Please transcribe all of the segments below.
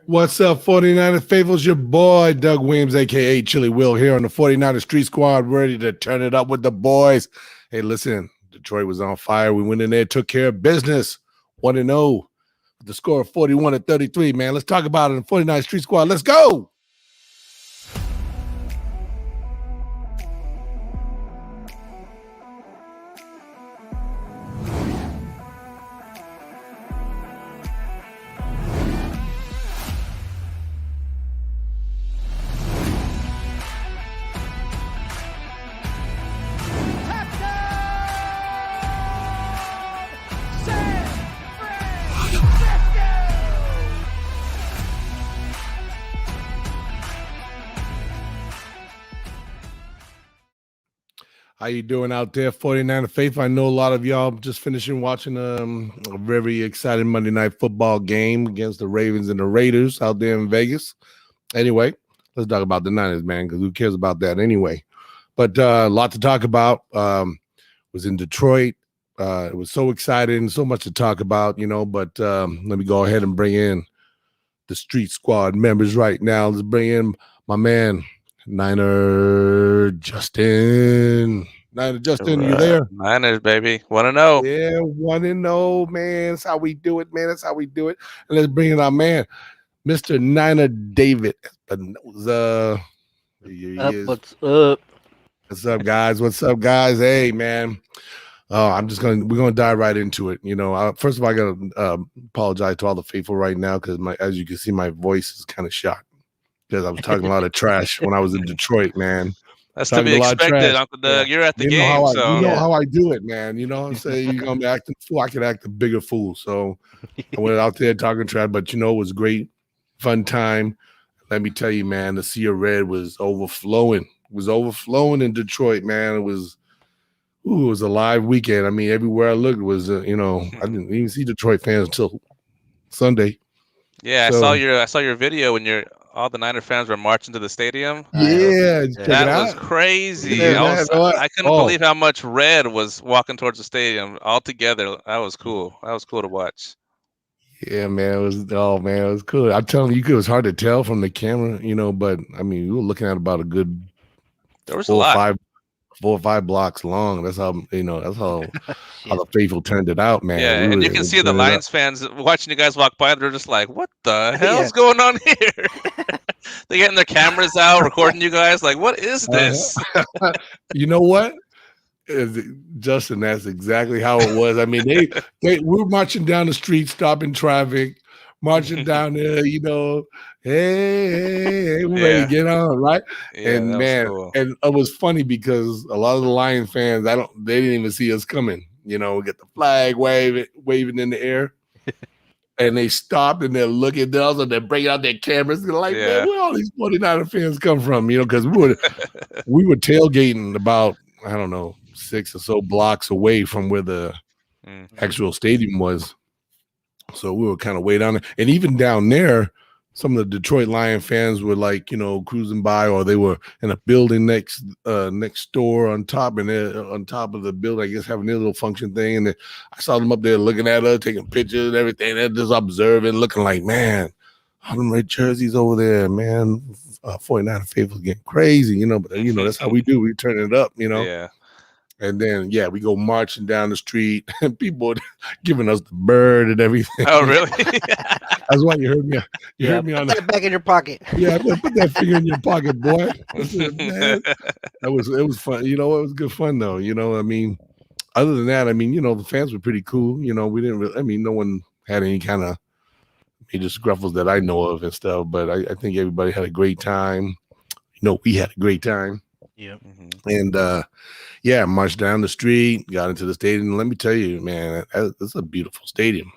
What's up, 49er faithfuls? Your boy, Doug Williams, a.k.a. Chili Will, here on the 49er Street Squad, ready to turn it up with the boys. Hey, listen, Detroit was on fire. We went in there, took care of business, 1-0, with the score of 41-33, man. Let's talk about it in the 49er Street Squad. Let's go! How you doing out there, 49er Faith? I know a lot of y'all just finishing watching a very exciting Monday Night Football game against the Ravens and the Raiders out there in Vegas. Anyway, let's talk about the Niners, man, because who cares about that anyway? But a lot to talk about. Was in Detroit. It was so exciting, so much to talk about, but let me go ahead and bring in the Street Squad members right now. Let's bring in my man, Niner Justin. Niner Justin, you there? Niners, baby. 1-0. Yeah, 1-0, man. That's how we do it, man. That's how we do it. And let's bring in our man, Mr. Niner David. What's up? What's up, guys? What's up, guys? Hey, man. We're gonna dive right into it. First of all, I gotta apologize to all the faithful right now because as you can see, my voice is kind of shot because I was talking a lot of trash when I was in Detroit, man. That's to be expected, Uncle Doug. You're at the game, so you know how I do it, man. You know what I'm saying? You're gonna be acting fool. I could act a bigger fool. So I went out there talking trash, but it was great, fun time. Let me tell you, man, the Sea of Red was overflowing. It was overflowing in Detroit, man. It was a live weekend. I mean, everywhere I looked was, I didn't even see Detroit fans until Sunday. Yeah, so, I saw your video when all the Niner fans were marching to the stadium. Yeah, that was crazy. Yeah, I couldn't believe how much red was walking towards the stadium all together. That was cool. That was cool to watch. Yeah, man, it was cool. I'm telling you, it was hard to tell from the camera, but I mean, we were looking at about a good there was a lot. 4 or 5 blocks long. That's how how the faithful turned it out, man. Yeah, and you can see the Lions fans watching you guys walk by. They're just like, "What the hell's going on here?" They're getting their cameras out, recording you guys. Like, what is this? You know what, Justin? That's exactly how it was. I mean, we were marching down the street, stopping traffic, marching down there. Hey, we're ready to get on, right? Yeah, and man, cool. And it was funny because a lot of the Lion fans, they didn't even see us coming. We get the flag waving in the air, and they stopped and they're looking at us and they're bringing out their cameras. They're like, man, where all these 49er fans come from? Because we were tailgating about 6 or so blocks away from where the actual stadium was. So we were kind of way down there, and even down there. Some of the Detroit Lion fans were like, cruising by, or they were in a building next door on top, and they're on top of the building, I guess, having their little function thing. And I saw them up there looking at us, taking pictures and everything. They're just observing, looking like, man, all them red jerseys over there, man. 49er faithful getting crazy, but that's how we do. We turn it up, Yeah. And then, we go marching down the street, and people are giving us the bird and everything. Oh, really? That's why you heard me. You heard me on that. Back in your pocket. Yeah, put that finger in your pocket, boy. Man. It was fun. It was good fun though. I mean, other than that, I mean, the fans were pretty cool. We didn't really. I mean, no one had any kind of major scruffles that I know of and stuff. But I think everybody had a great time. We had a great time. Yeah. And marched down the street, got into the stadium. Let me tell you, man, it's a beautiful stadium.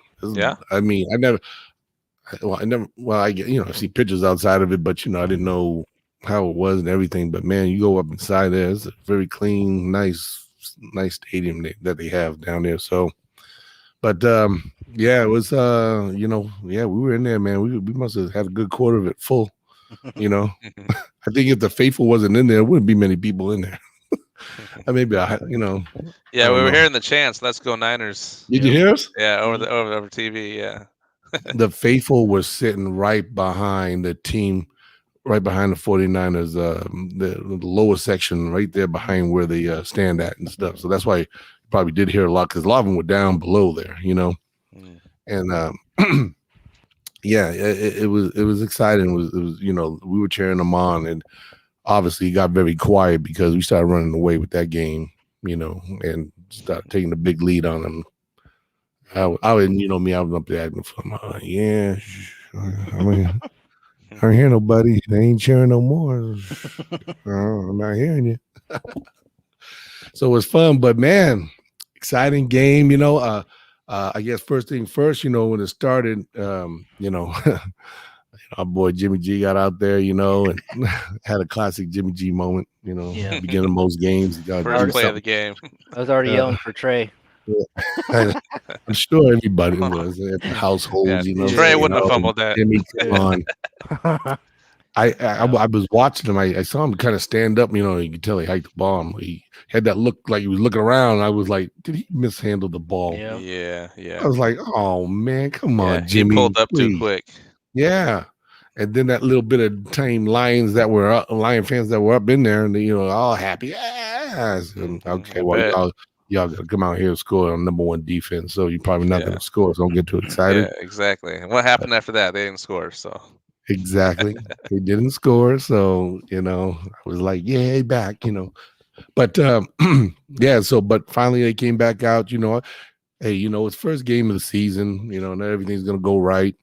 I mean, I see pictures outside of it, but I didn't know how it was and everything. But man, you go up inside there, it's a very clean, nice stadium that they have down there. So, but it was we were in there, man. We must have had a good quarter of it full. I think if the faithful wasn't in there wouldn't be many people in there. Maybe Yeah, we were hearing the chants. Let's go Niners. Did you hear us? Yeah, over TV. Yeah. the faithful were sitting right behind the team, right behind the 49ers, the lower section, right there behind where they stand at and stuff. So that's why you probably did hear a lot, because a lot of them were down below there, And yeah, it was exciting. It was we were cheering them on, and obviously it got very quiet because we started running away with that game, and started taking the big lead on them. I was up there acting fun. Yeah, I mean, I don't hear nobody. They ain't cheering no more. I'm not hearing you. So it was fun, but man, exciting game. I guess first thing first, when it started, our boy Jimmy G got out there, and had a classic Jimmy G moment. Beginning of most games. First play of the game. I was already yelling for Trey. I'm sure everybody was at the household. Trey wouldn't have fumbled that. Jimmy, come on. I was watching him. I saw him kind of stand up. You could tell he hiked the ball. He had that look like he was looking around. I was like, did he mishandle the ball? Yeah. I was like, oh man, come on, Jimmy. He pulled up too quick. Yeah. And then that little bit of tame Lion fans that were up in there, and they, all happy. Yes. Okay, well, y'all gotta come out here and score on number one defense. So you're probably not gonna score. So don't get too excited. Yeah, exactly. And what happened after that? They didn't score. So exactly, they didn't score. So I was like, yay, back. But but finally they came back out. Hey, it's first game of the season. Not everything's gonna go right.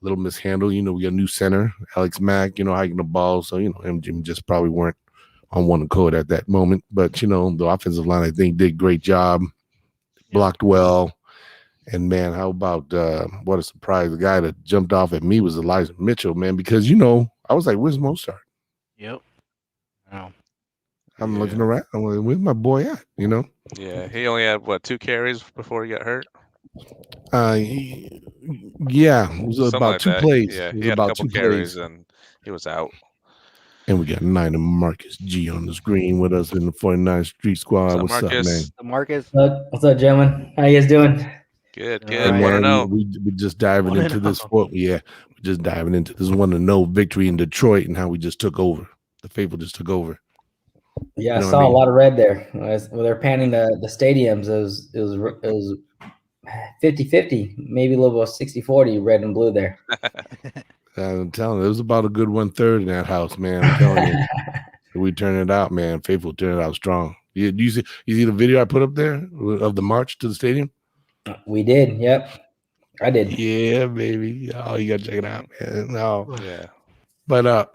Little mishandle. We got a new center, Alex Mack. Hiking the ball. So him and Jimmy just probably weren't on one accord at that moment. But the offensive line, I think, did a great job. Blocked well. And man, how about what a surprise! The guy that jumped off at me was Elijah Mitchell, man. Because I was like, "Where's Mostert?" Yep. Wow. I'm looking around. I'm like, "Where's my boy at?" Yeah, he only had 2 carries before he got hurt. It was Something about like 2 that. plays. Yeah, It was he had about a couple 2 carries plays. and he was out. And we got 9 of Marcus G on the screen with us in the 49 Street Squad. What's up, What's up, man? Marcus. What's up, gentlemen? How you guys doing? Good. All right. Want to know? We just diving into this. We're just diving into this 1-0 victory in Detroit and how we just took over. The Faithful just took over. Yeah, I saw a lot of red there. When they're panning the stadiums, it was 50-50, maybe a little bit 60-40, red and blue there. I'm telling you, it was about a good 1/3 in that house, man. I'm telling you. We turned it out, man. Faithful turned it out strong. You see the video I put up there of the march to the stadium? We did. Yep. I did. Yeah, baby. Oh, you gotta check it out, man. No. Yeah. But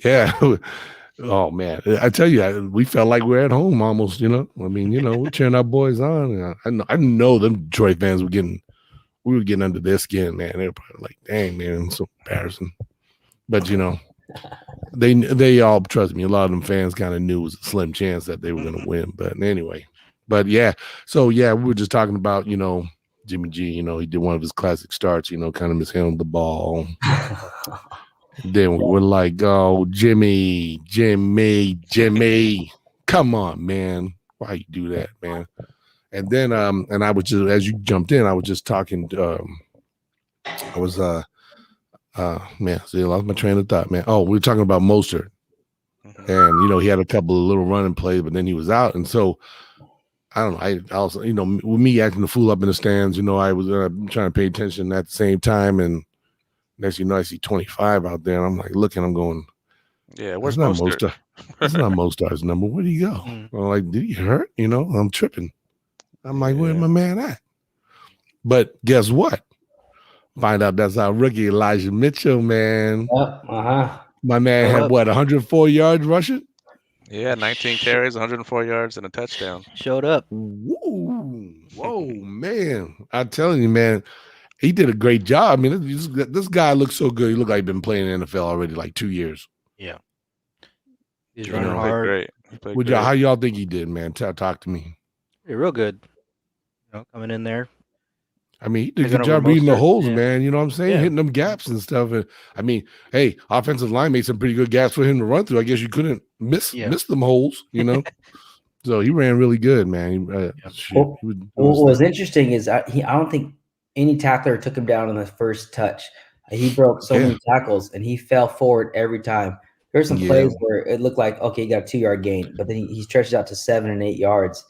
yeah. Oh man, I tell you, we felt like we're at home almost. We're cheering our boys on. I know them Detroit fans we were getting under their skin, man. They were probably like, "Dang, man, it's so embarrassing." But they all, trust me, a lot of them fans kind of knew it was a slim chance that they were going to win. But anyway, so we were just talking about Jimmy G. He did one of his classic starts. Kind of mishandled the ball. Then we're like, "Oh, Jimmy, come on, man, why you do that, man?" And then and I was just, as you jumped in, I was just talking. I was man, see, I lost my train of thought, man. Oh, we were talking about Mostert, and he had a couple of little running plays, but then he was out, and so I don't know. I also, with me acting the fool up in the stands, I was trying to pay attention at the same time, and next I see 25 out there, and I'm like looking, I'm going, yeah, where's Mostert? That's not Mostert's number. Where'd he go? I'm like, did he hurt? I'm tripping. I'm like, where's my man at? But guess what? Find out that's our rookie Elijah Mitchell, man. My man had 104 yards rushing? Yeah, 19 carries, 104 yards, and a touchdown. Showed up. Whoa, man. I'm telling you, man, he did a great job. I mean, this guy looks so good. He looked like he's been playing in the NFL already like 2 years. Yeah. He's running hard. Great. How y'all think he did, man? Talk to me. Real good. Coming in there. I mean, he did a good job reading the holes, man. You know what I'm saying? Yeah. Hitting them gaps and stuff. And I mean, hey, offensive line made some pretty good gaps for him to run through. I guess you couldn't miss them holes, So he ran really good, man. What was interesting is I don't think any tackler took him down on the first touch. He broke so many tackles, and he fell forward every time. There's some plays where it looked like, okay, he got a 2-yard gain, but then he stretched out to 7 and 8 yards.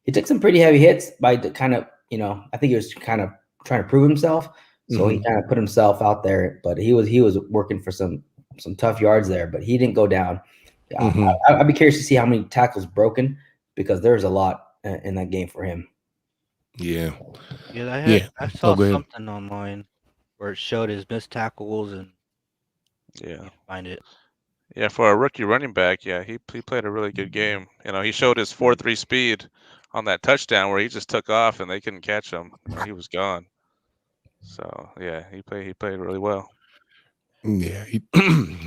He took some pretty heavy hits by kind of, I think he was kind of trying to prove himself. So he kind of put himself out there, but he was working for some tough yards there, but he didn't go down. I'd be curious to see how many tackles broken, because there's a lot in that game for him. Yeah. I saw something online where it showed his missed tackles and find it. Yeah, for a rookie running back, he played a really good game. He showed his 4.3 speed on that touchdown where he just took off and they couldn't catch him. He was gone. So he played really well. Yeah,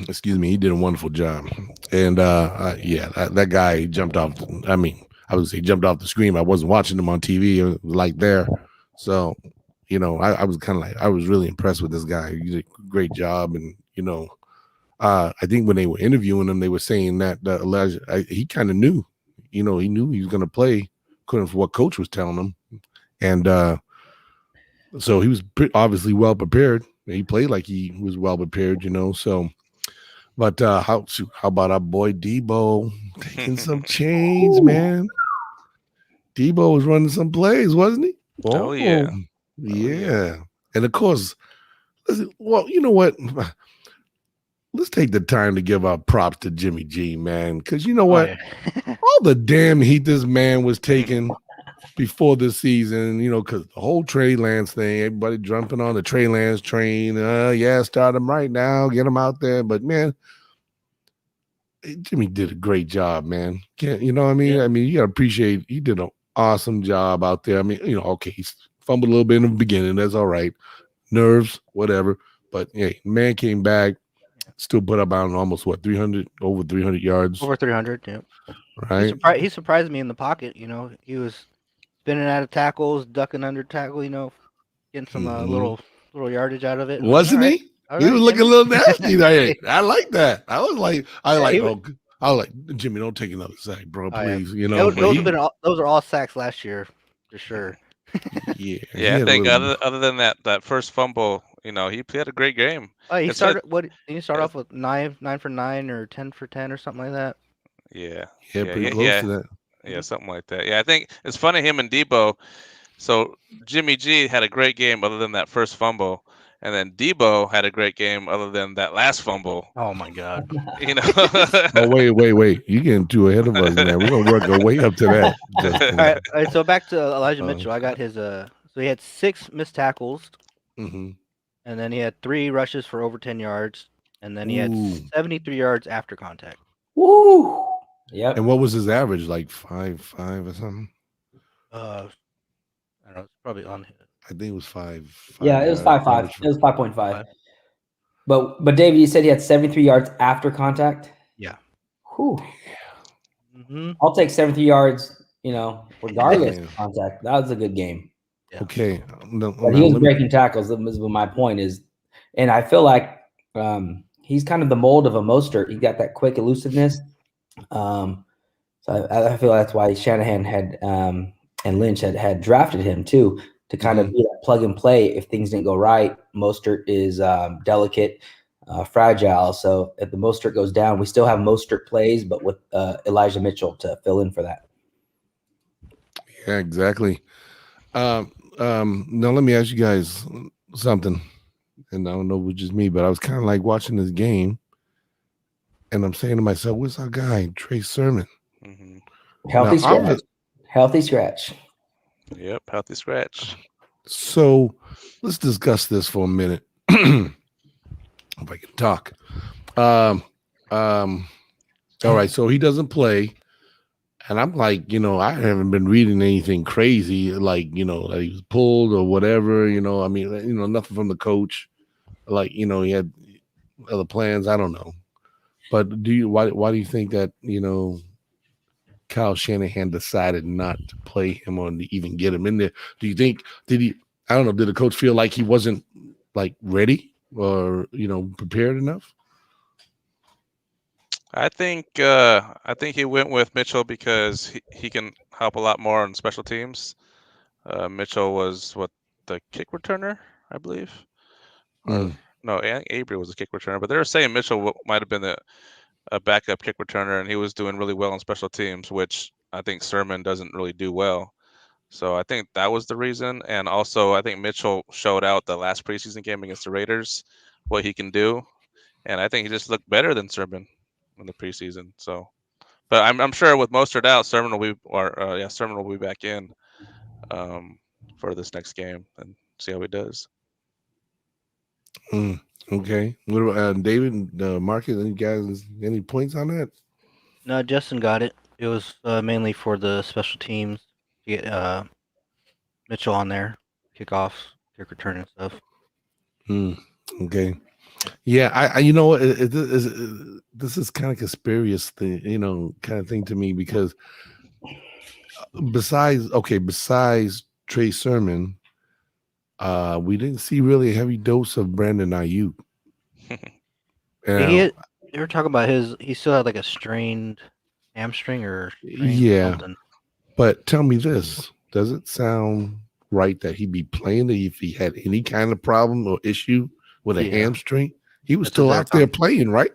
excuse me, he did a wonderful job. And that guy jumped off. I mean, I would say jumped off the screen. I wasn't watching him on TV. It was like there. So, I was kind of like, I was really impressed with this guy. He did a great job. And, I think when they were interviewing him, they were saying that Elijah, he kind of knew, he knew he was going to play according to what coach was telling him. And so he was obviously well prepared. He played like he was well prepared, so. But how about our boy Debo taking some chains, man? Debo was running some plays, wasn't he? Oh yeah. And of course, well, you know what? Let's take the time to give our props to Jimmy G, man, because you know what? All the damn heat this man was taking before the season, because the whole Trey Lance thing, everybody jumping on the Trey Lance train. Start him right now, get him out there. But man, Jimmy did a great job, man. You know what I mean? Yeah. I mean, you gotta appreciate he did an awesome job out there. I mean, okay, he fumbled a little bit in the beginning. That's all right. Nerves, whatever. But hey, man came back, still put up on almost over 300 yards. Over 300, yeah. Right. He surprised me in the pocket. He was spinning out of tackles, ducking under tackle. Getting some little yardage out of it. Wasn't he? He was looking a little nasty. I like that. I was like, Jimmy, don't take another sack, bro, please. Those are all sacks last year, for sure. Yeah. I think other than that first fumble, he had a great game. He started off with 9 for 9 or 10 for 10 or something like that. Yeah, pretty close to that. Yeah, something like that. Yeah, I think it's funny, him and Debo. So Jimmy G had a great game other than that first fumble. And then Debo had a great game other than that last fumble. Oh, my God. Oh, wait. You're getting too ahead of us, man. We're going to work our way up to that. All right, so back to Elijah Mitchell. I got his so he had 6 missed tackles. Mm-hmm. And then he had 3 rushes for over 10 yards. And then he had 73 yards after contact. Woo! Yep. And what was his average? Like 5 or something? I don't know. It's probably on his. I think it was 5. Yeah, it was 5.5. It was 5.5. But David, you said he had 73 yards after contact? Yeah. Whew. Mm-hmm. I'll take 73 yards, regardless of contact. That was a good game. Yeah. Okay. But he was breaking tackles. That was my point is. And I feel like he's kind of the mold of a Mostert. He got that quick elusiveness. So I feel that's why Shanahan had and Lynch had drafted him too, to kind of be that plug and play if things didn't go right. Mostert is delicate, fragile. So if the Mostert goes down, we still have Mostert plays, but with Elijah Mitchell to fill in for that. Yeah, exactly. Now let me ask you guys something. And I don't know if it's just me, but I was kind of like watching this game, and I'm saying to myself, where's our guy, Trey Sermon? Mm-hmm. Healthy scratch. Yep, healthy scratch. So let's discuss this for a minute. If I can talk. All right, so he doesn't play. And I'm like, I haven't been reading anything crazy, like, that he was pulled or whatever, I mean, nothing from the coach. Like, he had other plans. I don't know. But why do you think that, Kyle Shanahan decided not to play him or to even get him in there? Do you think, did the coach feel like he wasn't like ready or, prepared enough? I think he went with Mitchell because he can help a lot more on special teams. Mitchell was the kick returner, I believe. Or, no, Avery was a kick returner, but they were saying Mitchell might have been a backup kick returner, and he was doing really well on special teams, which I think Sermon doesn't really do well. So I think that was the reason. And also, I think Mitchell showed out the last preseason game against the Raiders what he can do, and I think he just looked better than Sermon in the preseason. So, but I'm sure with Mostert out, Sermon will be back in for this next game and see how he does. Okay. What about David, Marcus? Any guys? Any points on that? No, Justin got it. It was mainly for the special teams to get Mitchell on there, kickoffs, kick return and stuff. Okay. Yeah, I you know, this is kind of conspiracy thing, you know, kind of thing to me, because besides Trey Sermon, we didn't see really a heavy dose of Brandon Ayuk. You were talking about he still had like a strained hamstring or something. But tell me this, does it sound right that he'd be playing if he had any kind of problem or issue with a hamstring? He was still out there playing, right?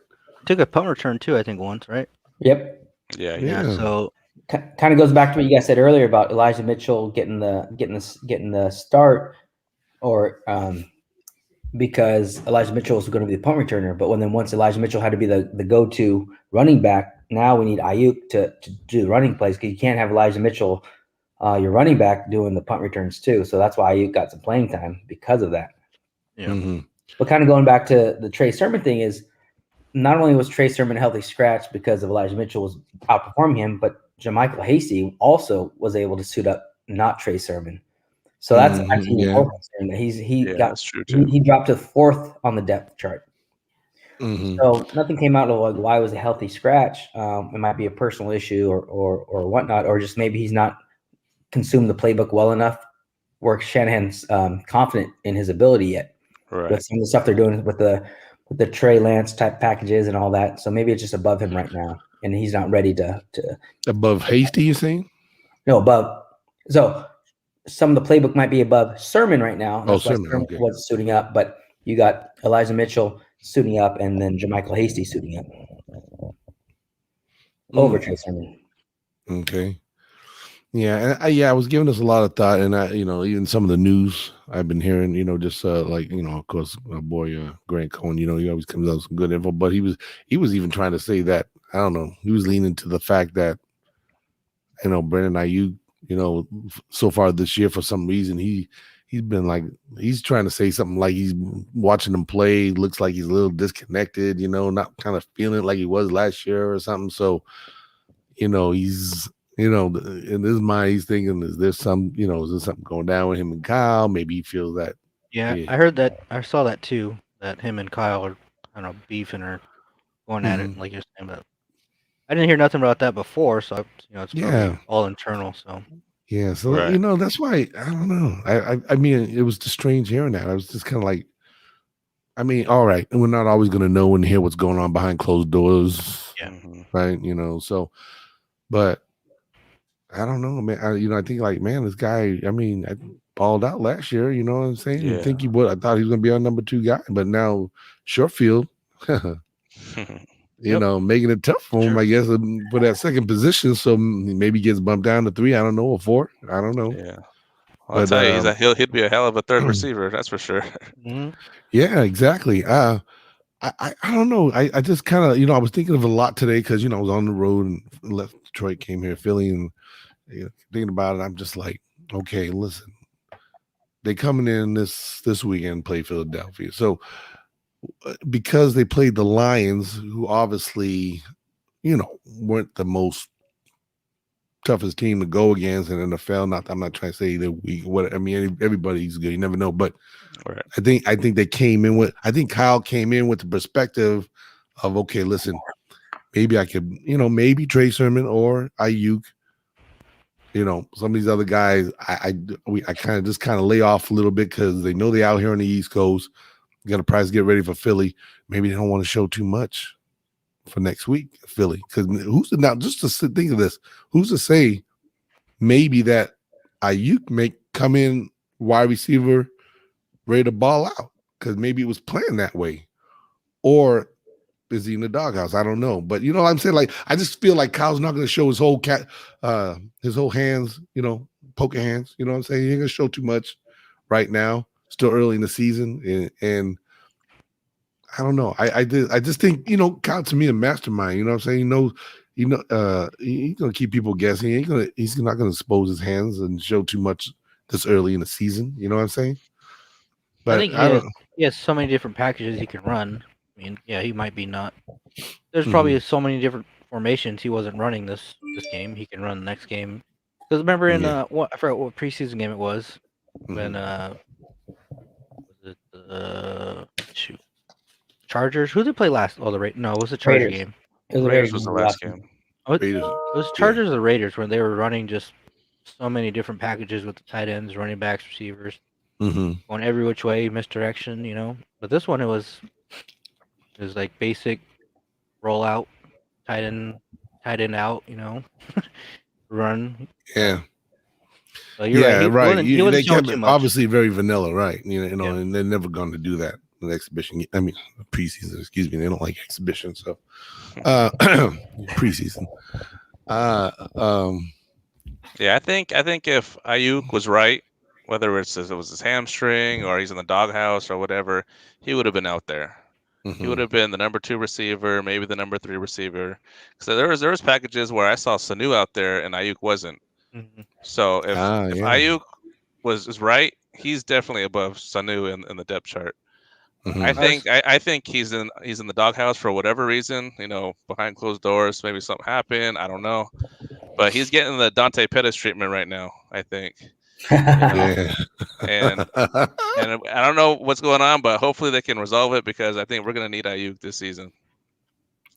Took a punt return too, I think, once, right? Yep. Yeah. So kind of goes back to what you guys said earlier about Elijah Mitchell getting the start, or because Elijah Mitchell was going to be the punt returner, but once Elijah Mitchell had to be the go-to running back, now we need Ayuk to do the running plays, because you can't have Elijah Mitchell, your running back, doing the punt returns too. So that's why Ayuk got some playing time because of that. Yeah. But kind of going back to the Trey Sermon thing, is not only was Trey Sermon a healthy scratch because of Elijah Mitchell was outperforming him, but JaMycal Hasty also was able to suit up, not Trey Sermon. So that's actually more concerned. He dropped to 4th on the depth chart. So nothing came out of like why it was a healthy scratch. It might be a personal issue or whatnot, or just maybe he's not consumed the playbook well enough where Shanahan's confident in his ability yet. Right. With some of the stuff they're doing with the Trey Lance type packages and all that. So maybe it's just above him right now, and he's not ready to above Hasty, you saying? No, above. So some of the playbook might be above Sermon right now. That's why Sermon wasn't suiting up, but you got Elijah Mitchell suiting up, and then JaMycal Hasty suiting up over Trey Sermon. Okay. Yeah, and I was giving this a lot of thought, and even some of the news I've been hearing, just of course, my boy Grant Cohen, he always comes out with some good info, but he was even trying to say that, I don't know, he was leaning to the fact that, Brandon Ayuk, so far this year, for some reason, he's been like, he's trying to say something like he's watching him play, looks like he's a little disconnected, not kind of feeling like he was last year or something. So, he's, in his mind, he's thinking, is there something going down with him and Kyle? Maybe he feels that. Yeah, I heard that. I saw that too, that him and Kyle are kind of beefing or going at it, like you're saying. But I didn't hear nothing about that before, so it's probably all internal. So yeah, so that's why I don't know. I mean, it was just strange hearing that. I was just kind of like, I mean, all right, and we're not always going to know and hear what's going on behind closed doors, right? So, but I don't know, man. I think like, man, this guy, I mean, I balled out last year, you know what I'm saying? Yeah. I think he would. I thought he was going to be our number 2 guy, but now Shortfield, making it tough for him, I guess, for that second position. So maybe he gets bumped down to 3, I don't know, or 4, I don't know. Yeah. I'll tell you, he'd be a hell of a third receiver, that's for sure. Yeah, exactly. I don't know. I just kind of, I was thinking of a lot today because, I was on the road and left Detroit, came here, Philly, and thinking about it, I'm just like, okay, listen, they coming in this weekend, play Philadelphia. So because they played the Lions, who obviously, weren't the most toughest team to go against in the NFL. I'm not trying to say that everybody's good. You never know, but I think they came in with. I think Kyle came in with the perspective of, okay, listen, maybe I could, maybe Trey Sermon or Ayuk. Some of these other guys, I kind of lay off a little bit because they know they're out here on the East Coast. You got to probably get ready for Philly. Maybe they don't want to show too much for next week, Philly. Because just to think of this, who's to say maybe that Ayuk may come in wide receiver ready to ball out because maybe it was planned that way, or is he in the doghouse? I don't know, but you know what I'm saying. Like I just feel like Kyle's not going to show his whole hands, poker hands. You know what I'm saying? He ain't going to show too much right now. Still early in the season, and I don't know. I just think Kyle to me a mastermind. You know what I'm saying? He's gonna keep people guessing. He's not gonna expose his hands and show too much this early in the season. You know what I'm saying? But I think he has so many different packages he can run. I mean, yeah, he might be not. There's probably so many different formations he wasn't running this game. He can run the next game. Because remember in I forgot what preseason game it was when was it shoot. Chargers. Who did they play last? Oh, no, it was the Charger game. Raiders was the last game. It was Chargers or the Raiders where they were running just so many different packages with the tight ends, running backs, receivers, going every which way, misdirection. But this one it was like basic rollout, tight end out, run. Yeah. So you're right. They kept it obviously very vanilla, right? And they're never going to do that in the exhibition. I mean, preseason. Excuse me. They don't like exhibition, so preseason. Yeah, I think if Ayuk was right, whether it was his hamstring or he's in the doghouse or whatever, he would have been out there. He would have been the number 2 receiver, maybe the number 3 receiver. So there was packages where I saw Sanu out there and Ayuk wasn't. So if Ayuk was right, he's definitely above Sanu in the depth chart. I think he's in the doghouse for whatever reason. Behind closed doors, maybe something happened. I don't know, but he's getting the Dante Pettis treatment right now. I think. Yeah. And I don't know what's going on, but hopefully they can resolve it because I think we're gonna need Ayuk this season.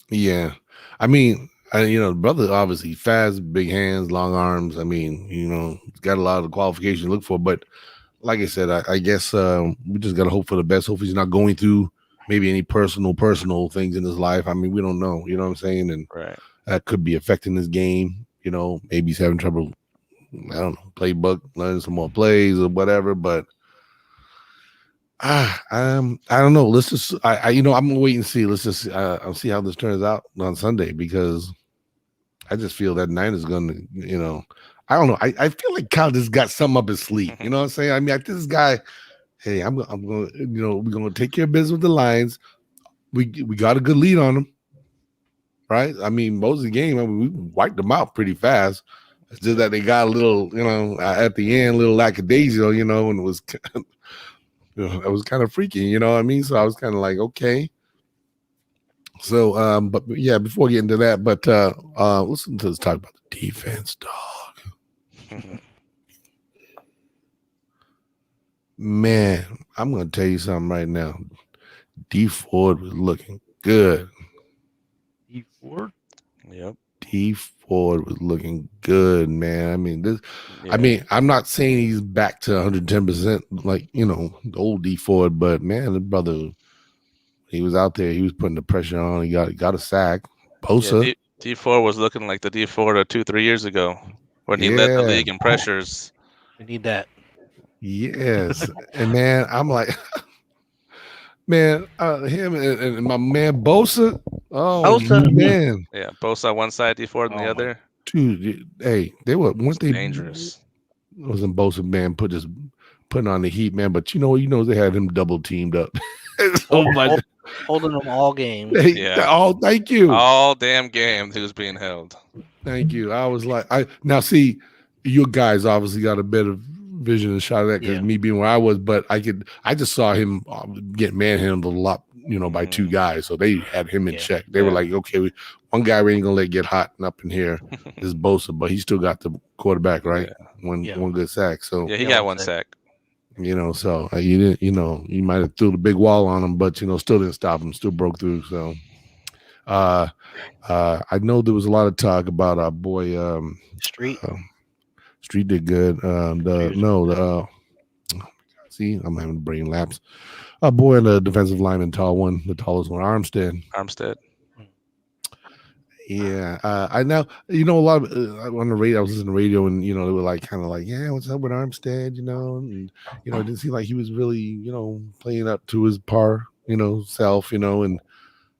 Yeah, I mean, brother obviously fast, big hands, long arms. I mean, he's got a lot of qualifications to look for. But like I said, I guess we just gotta hope for the best. Hopefully he's not going through maybe any personal things in his life. I mean, we don't know. You know what I'm saying? And that could be affecting his game. Maybe he's having trouble. I don't know, playbook, learn some more plays or whatever, but I don't know. Let's just I'm gonna wait and see. Let's just I'll see how this turns out on Sunday because I just feel that Niners gonna, I don't know. I feel like Kyle just got something up his sleeve. You know what I'm saying? I mean, this guy, hey, I'm gonna, we're gonna take care of business with the Lions. We got a good lead on them, right? I mean, most of the game, we wiped them out pretty fast. It's just that they got a little, at the end, a little lackadaisical, and it was, it was kind of freaky, you know what I mean? So I was kind of like, okay. So, but yeah, before we get into that, but let's talk about the defense, dog. Man, I'm gonna tell you something right now. D Ford was looking good. D Ford? Yep. D Ford was looking good, man. I mean, I mean, I'm not saying he's back to 110% like, the old D Ford, but man, the brother, he was out there, he was putting the pressure on, he got a sack. Bosa. Yeah, D Ford was looking like the D Ford of 2-3 years ago when he led the league in pressures. We need that. Yes. And man, I'm like, man, him and my man Bosa. Oh, man. Yeah, Bosa on one side, D Ford on the other. Dude, hey, weren't they dangerous? Wasn't Bosa, man, putting on the heat, man. But they had him double teamed up. Holding them all game. Thank you. All damn game he was being held. Thank you. I was like, now see, you guys obviously got a better vision and shot of that because me being where I was, but I just saw him get manhandled a lot, by 2 guys. So they had him in check. They were like, okay, one guy we ain't gonna let get hot and up in here is Bosa, but he still got the quarterback, right? One good sack. So he got 1 sack. So you didn't, you might have threw the big wall on him, but still didn't stop him, still broke through. So I know there was a lot of talk about our boy Street. Street did good. See, I'm having brain lapse. Our boy, the defensive lineman, the tallest one, Armstead. Yeah, I know. You know, a lot of on the radio. I was listening to radio, and they were like, kind of like, "Yeah, what's up with Armstead?" And it didn't seem like he was really, playing up to his par, self, and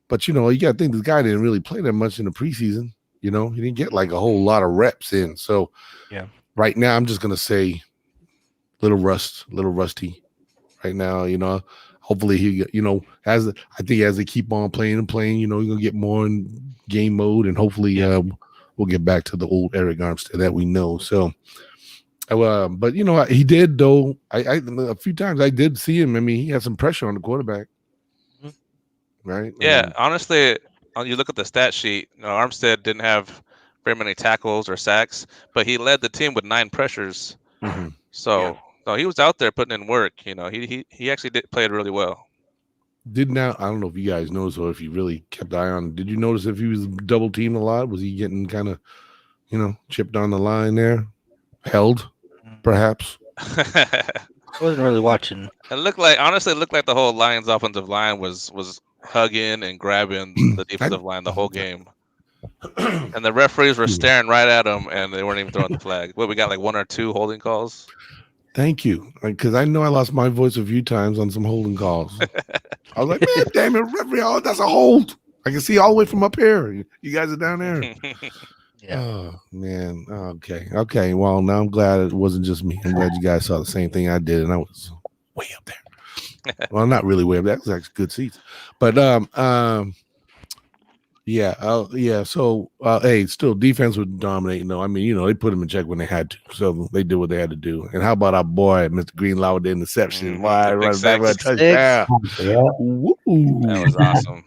but you got to think this guy didn't really play that much in the preseason. He didn't get like a whole lot of reps in. So Yeah. Right now, I'm just gonna say, little rusty. Right now, hopefully he, as they keep on playing, he's gonna get more in game mode, and hopefully, we'll get back to the old Eric Armstead that we know. So, but he did though. I a few times I did see him. I mean, he had some pressure on the quarterback, right? Yeah, honestly, you look at the stat sheet. Armstead didn't have very many tackles or sacks, but he led the team with 9 pressures. Mm-hmm. So. No, he was out there putting in work. He actually played really well. I don't know if you guys noticed or if you really kept eye on. Did you notice if he was double teamed a lot? Was he getting kind of, chipped on the line there, held, perhaps? I wasn't really watching. It looked like the whole Lions offensive line was hugging and grabbing the defensive line the whole game, and the referees were staring right at him, and they weren't even throwing the flag. We got like 1 or 2 holding calls. Thank you, because I know I lost my voice a few times on some holding calls. I was like, man, damn it, referee, that's a hold. I can see all the way from up here. You guys are down there. Yeah. Oh, man. Okay. Well, now I'm glad it wasn't just me. I'm glad you guys saw the same thing I did, and I was way up there. Well, not really way up there. That was actually good seats. But, yeah. So, hey, still defense was dominating though. I mean, they put him in check when they had to, so they did what they had to do. And how about our boy, Mr. Greenlaw, with the interception? Why run back with a touchdown? That was awesome.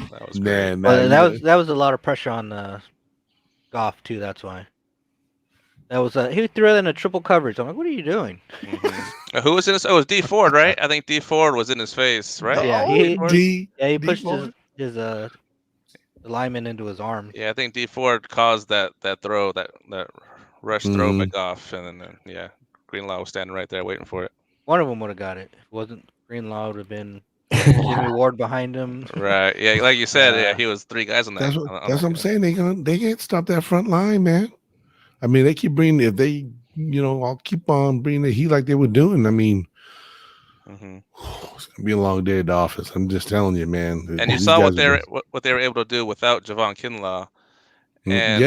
That was great. Man. That was a lot of pressure on Goff too. That's why. That was he threw it in a triple coverage. I'm like, what are you doing? Mm-hmm. Who was in this? Oh, it was D Ford, right? I think D Ford was in his face, right? Yeah, he pushed his the lineman into his arm. Yeah, I think D Ford caused that throw, that rush throw by Goff, and then Greenlaw was standing right there waiting for it. One of them would have got it. If it wasn't Greenlaw, would have been Jimmy Ward behind him. Right. Yeah, like you said, he was 3 guys on that. That's what I'm saying. They can't stop that front line, man. I mean, they keep bringing, if they, I'll keep on bringing the heat like they were doing. I mean, it's gonna be a long day at the office. I'm just telling you, man. And you saw what they were able to do without Javon Kinlaw. And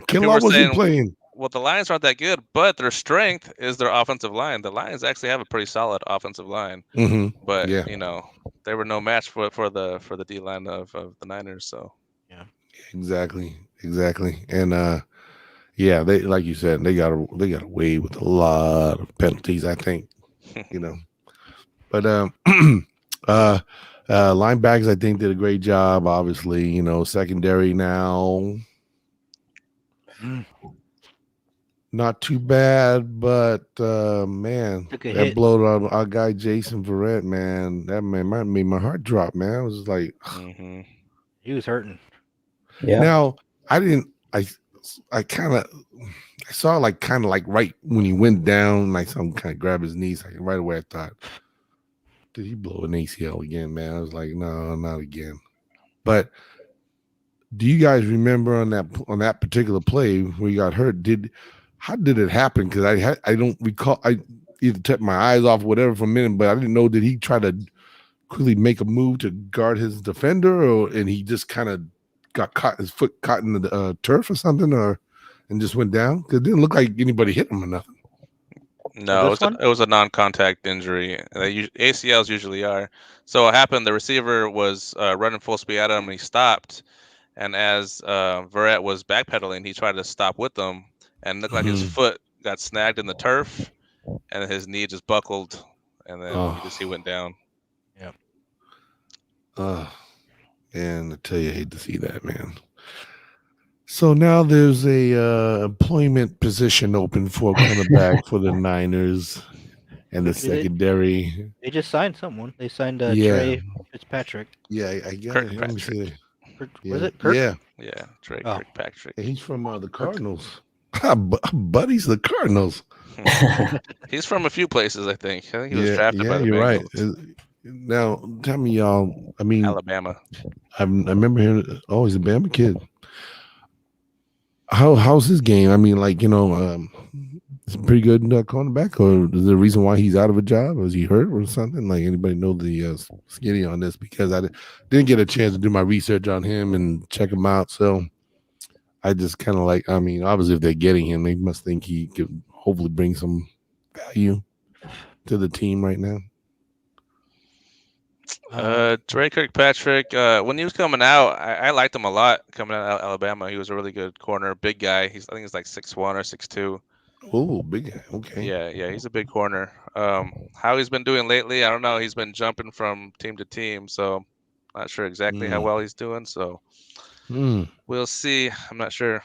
Kinlaw wasn't playing. Well, the Lions aren't that good, but their strength is their offensive line. The Lions actually have a pretty solid offensive line, but they were no match for the D line of the Niners. So exactly, and they, like you said, they got away with a lot of penalties, I think, but linebackers, I think, did a great job. Obviously, secondary now. Not too bad, but man, that blowed on our guy Jason Verrett, man. That man made my heart drop, man. I was like, he was hurting. Yeah. Now I saw like right when he went down, like some kind of grab his knees. Like right away, I thought, did he blow an ACL again, man? I was like, no, not again. But do you guys remember on that particular play where he got hurt? How did it happen? Because I don't recall. I either took my eyes off, whatever, for a minute, but I didn't know. Did he try to quickly make a move to guard his defender, and he just kind of got his foot caught in the turf or something, and just went down? Because it didn't look like anybody hit him or nothing. No, it was a non-contact injury. ACLs usually are. So what happened? The receiver was running full speed at him, and he stopped. And as Verrett was backpedaling, he tried to stop with them. And looked like his foot got snagged in the turf, and his knee just buckled, and then he went down. Yeah. And I tell you, I hate to see that, man. So now there's a employment position open for cornerback for the Niners and the secondary. They just signed someone. They signed Trey Fitzpatrick. Yeah, I got it. Let me see. Was it Kirk? Yeah, Trey Kirkpatrick. He's from the Cardinals. Buddy's the Cardinals. He's from a few places, I think. I think he was drafted by the you're Bengals. Right. Now, tell me, y'all. I mean, Alabama. I remember hearing. Oh, he's a Bama kid. how's his game? I mean, like, it's a pretty good cornerback, or is there a reason why he's out of a job? Was he hurt or something? Like, anybody know the skinny on this? Because I didn't get a chance to do my research on him and check him out. So I just kind of like, I mean, obviously if they're getting him, they must think he could hopefully bring some value to the team right now. Dre Kirkpatrick, when he was coming out, I liked him a lot coming out of Alabama. He was a really good corner, big guy. I think he's like 6'1" or 6'2". Oh, big guy. Okay. Yeah, he's a big corner. How he's been doing lately, I don't know. He's been jumping from team to team, so not sure exactly how well he's doing. So we'll see. I'm not sure.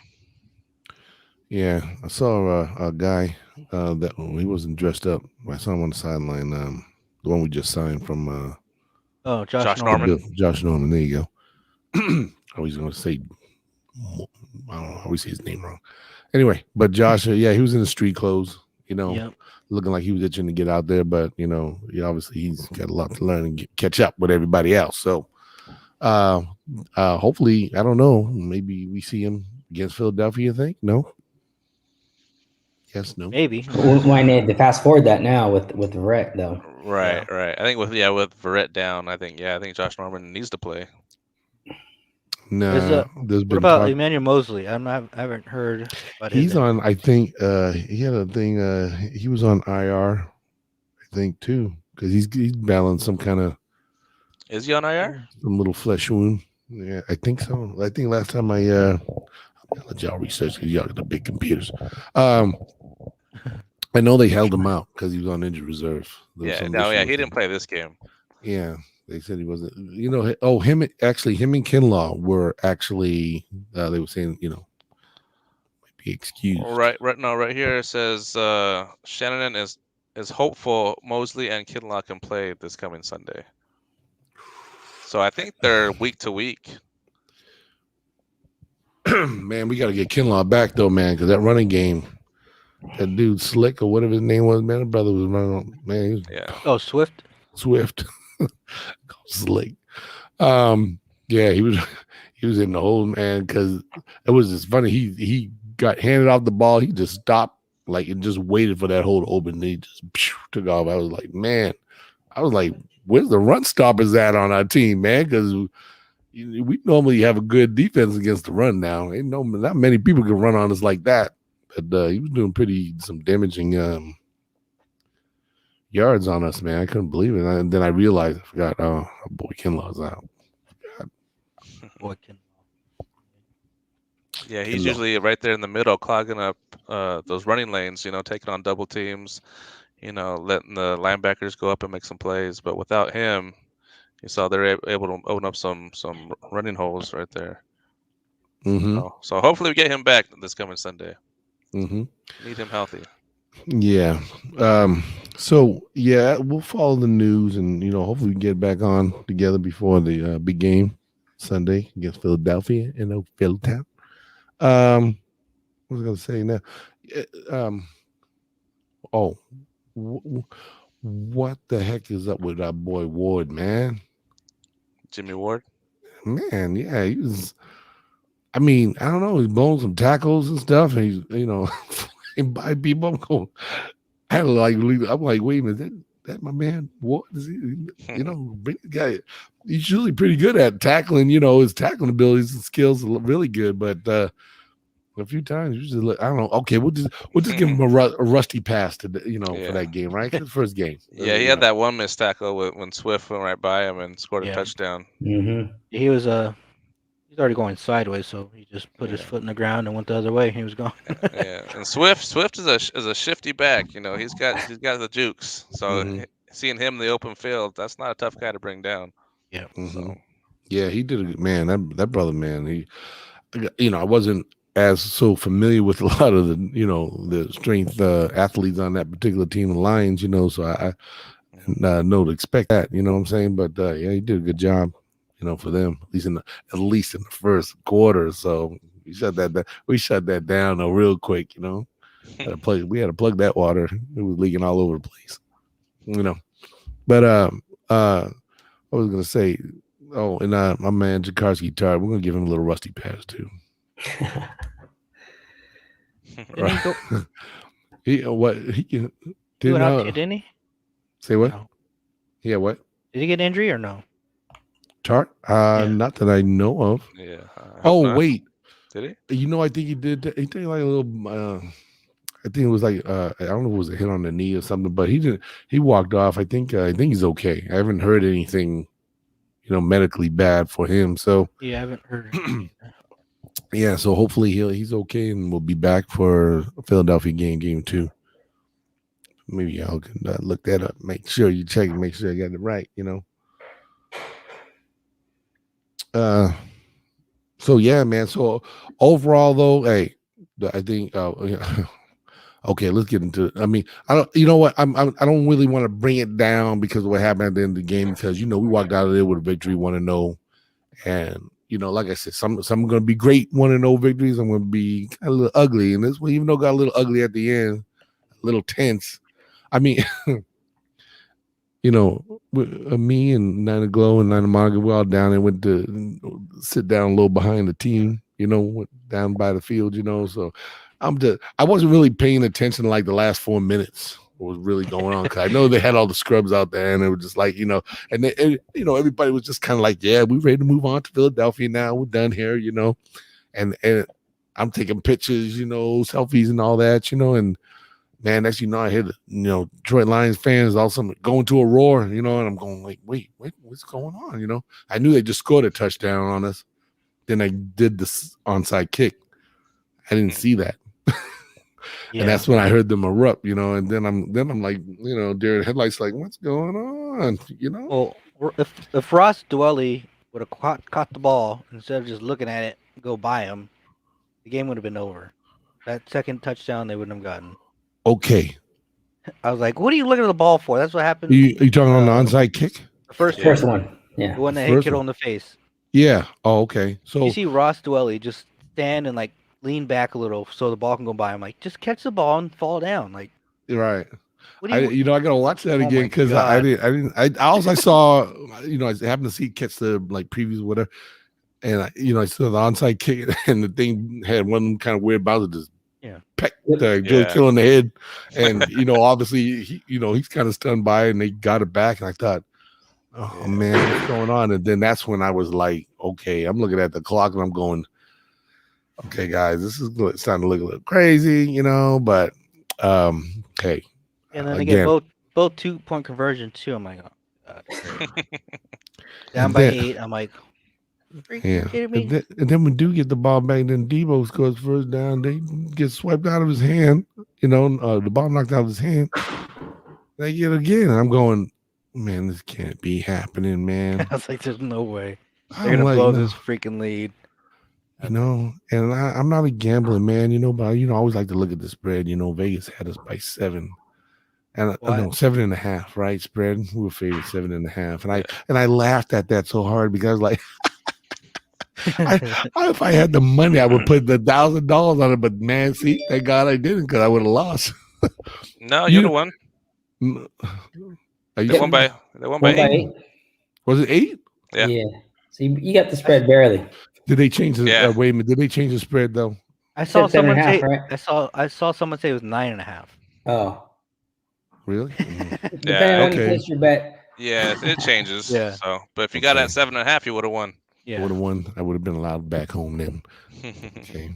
Yeah, I saw a guy that he wasn't dressed up. I saw him on the sideline. The one we just signed from. Josh Norman. Josh Norman. There you go. I was going to say, I don't know. I always say his name wrong. Anyway, but Josh, yeah, he was in the street clothes. Looking like he was itching to get out there, but obviously he's got a lot to learn and catch up with everybody else. So, hopefully, I don't know. Maybe we see him against Philadelphia. You think? No. Yes, no. Maybe. Why need to fast forward that now with Verrett though? Right. I think with Verrett down, I think Josh Norman needs to play. No. What about Emmanuel Mosley? I haven't heard about him. He's on. I think he had a thing. He was on IR. I think too, because he's battling some kind of. Is he on IR? Some little flesh wound. Yeah, I think so. I think last time I'll let y'all research because y'all got the big computers. I know they held him out because he was on injured reserve. He didn't play this game. Yeah, they said he wasn't. Him and Kinlaw were actually. They were saying, might be excused. Right here it says Shannon is hopeful Mosley and Kinlaw can play this coming Sunday. So I think they're week to week. Man, we got to get Kinlaw back though, man, because that running game. That dude Slick or whatever his name was, man. His brother was running on, man. Swift. Slick. Yeah, he was in the hole, man, because it was just funny. He got handed off the ball. He just stopped, like, and just waited for that hole to open. And he just took off. I was like, where's the run stoppers at on our team, man? Because we normally have a good defense against the run now. Not many people can run on us like that. But he was doing some damaging yards on us, man. I couldn't believe it. And then I realized, I forgot, our boy Kinlaw's out. Boy Kinlaw. Yeah, he's usually right there in the middle, clogging up those running lanes, taking on double teams, letting the linebackers go up and make some plays. But without him, you saw they're able to open up some running holes right there. Mm-hmm. So hopefully we get him back this coming Sunday. Mm-hmm. Need him healthy. Yeah. So yeah, we'll follow the news and hopefully we can get back on together before the big game Sunday against Philadelphia in Philtown. What was I gonna say now? What the heck is up with our boy Ward, man? Jimmy Ward? Man, yeah, he was. I mean, I don't know. He's blowing some tackles and stuff, and he's flying by people. I'm like, wait a minute, that my man? What is he? Bring the guy. He's usually pretty good at tackling. His tackling abilities and skills are really good, but a few times usually, I don't know. Okay, we'll just give him a rusty pass to for that game, right? The first game. Yeah, he had that one missed tackle when Swift went right by him and scored a touchdown. Mm-hmm. He was he's already going sideways, so he just put his foot in the ground and went the other way. He was gone. Yeah, and Swift is a shifty back. He's got the jukes. So seeing him in the open field, that's not a tough guy to bring down. Yeah. Mm-hmm. So. Yeah, he did a man. That brother, man. I wasn't as so familiar with a lot of the the strength athletes on that particular team, the Lions. So I know to expect that. You know what I'm saying? But yeah, he did a good job. For them, at least in the first quarter. So we shut that down real quick. We had to plug that water. It was leaking all over the place. But I was gonna say, and my man Jakarski Tart, we're gonna give him a little rusty pass too. Didn't he go he do didn't it out to you, didn't he? say what? No. Yeah, what? Did he get an injury or no? Tart? Yeah. Not that I know of. Yeah. I hope Oh, not. wait. Did he? You know, I think he did. He did like a little. I think it was like I don't know if it was a hit on the knee or something, but he didn't. He walked off. I think he's okay. I haven't heard anything, medically bad for him. So Yeah, I haven't heard. yeah. So hopefully he's okay and we'll be back for Philadelphia game 2. Maybe y'all can look that up. Make sure you check. Make sure you got it right. So yeah, man. So overall, though, hey, I think. Okay, let's get into it. I mean, I don't. You know what? I don't really want to bring it down because of what happened at the end of the game. Because we walked out of there with a victory, 1-0, and like I said, some are going to be great 1-0 victories. I'm going to be a little ugly, and this one, even though it got a little ugly at the end, a little tense. I mean, me and Nina Glow and Nina Monica, we all down and went to sit down a little behind the team. Went down by the field. So. I wasn't really paying attention to like the last 4 minutes what was really going on, because I know they had all the scrubs out there and they were just like, and everybody was just kind of like, yeah, we're ready to move on to Philadelphia now. We're done here, and I'm taking pictures, selfies and all that, and man, as I hear Detroit Lions fans also going to a roar, and I'm going like, wait, what's going on? I knew they just scored a touchdown on us. Then I did this onside kick. I didn't see that. Yeah. And that's when I heard them erupt, and then I'm like, deer in headlights, like, what's going on? Well, if Ross Dwelly would have caught the ball instead of just looking at it go by him, the game would have been over. That second touchdown they wouldn't have gotten. Okay. I was like, what are you looking at the ball for? That's what happened. Are you talking on the onside kick? The first one. Yeah. The one that hit Kittle in the face. Yeah. Oh, okay. So you see Ross Dwelly just stand and like lean back a little so the ball can go by. I'm like, just catch the ball and fall down. Like, right. What do you, I gotta watch that again because I saw I happened to see catch the like previews or whatever, and I saw the onside kick and the thing had one kind of weird bounce, just peck Joe Kittle in the head, and obviously he's kind of stunned by it, and they got it back, and I thought, oh man, what's going on? And then that's when I was like, okay, I'm looking at the clock and I'm going, okay, guys, this is starting to look a little crazy, but hey. And then they get both 2-point conversion too. I'm like, oh, God. Down by 8. I'm like, yeah. And then when Duke get the ball back, then Debo scores first down. They get swiped out of his hand. The ball knocked out of his hand. They get it again. And I'm going, man, this can't be happening, man. I was like, there's no way they're gonna blow this freaking lead. And I'm not a gambling man, but I always like to look at the spread. Vegas had us by 7. And 7.5, right? Spread. We were favored 7.5. And I laughed at that so hard because I was like, if I had the money, I would put the $1,000 on it. But man, see, thank God I didn't, because I would have lost. No, you'd have won. They won by 8. Was it 8? Yeah. Yeah. So you got the spread barely. Did they change the wait a minute? Did they change the spread though? I saw someone say right? I saw someone say it was 9.5. Oh. Really? Depending on you place your bet. Yeah, it changes. Yeah. So, but if you got it at 7.5, you would have won. Yeah. I would have won. I would have been allowed back home then. Okay.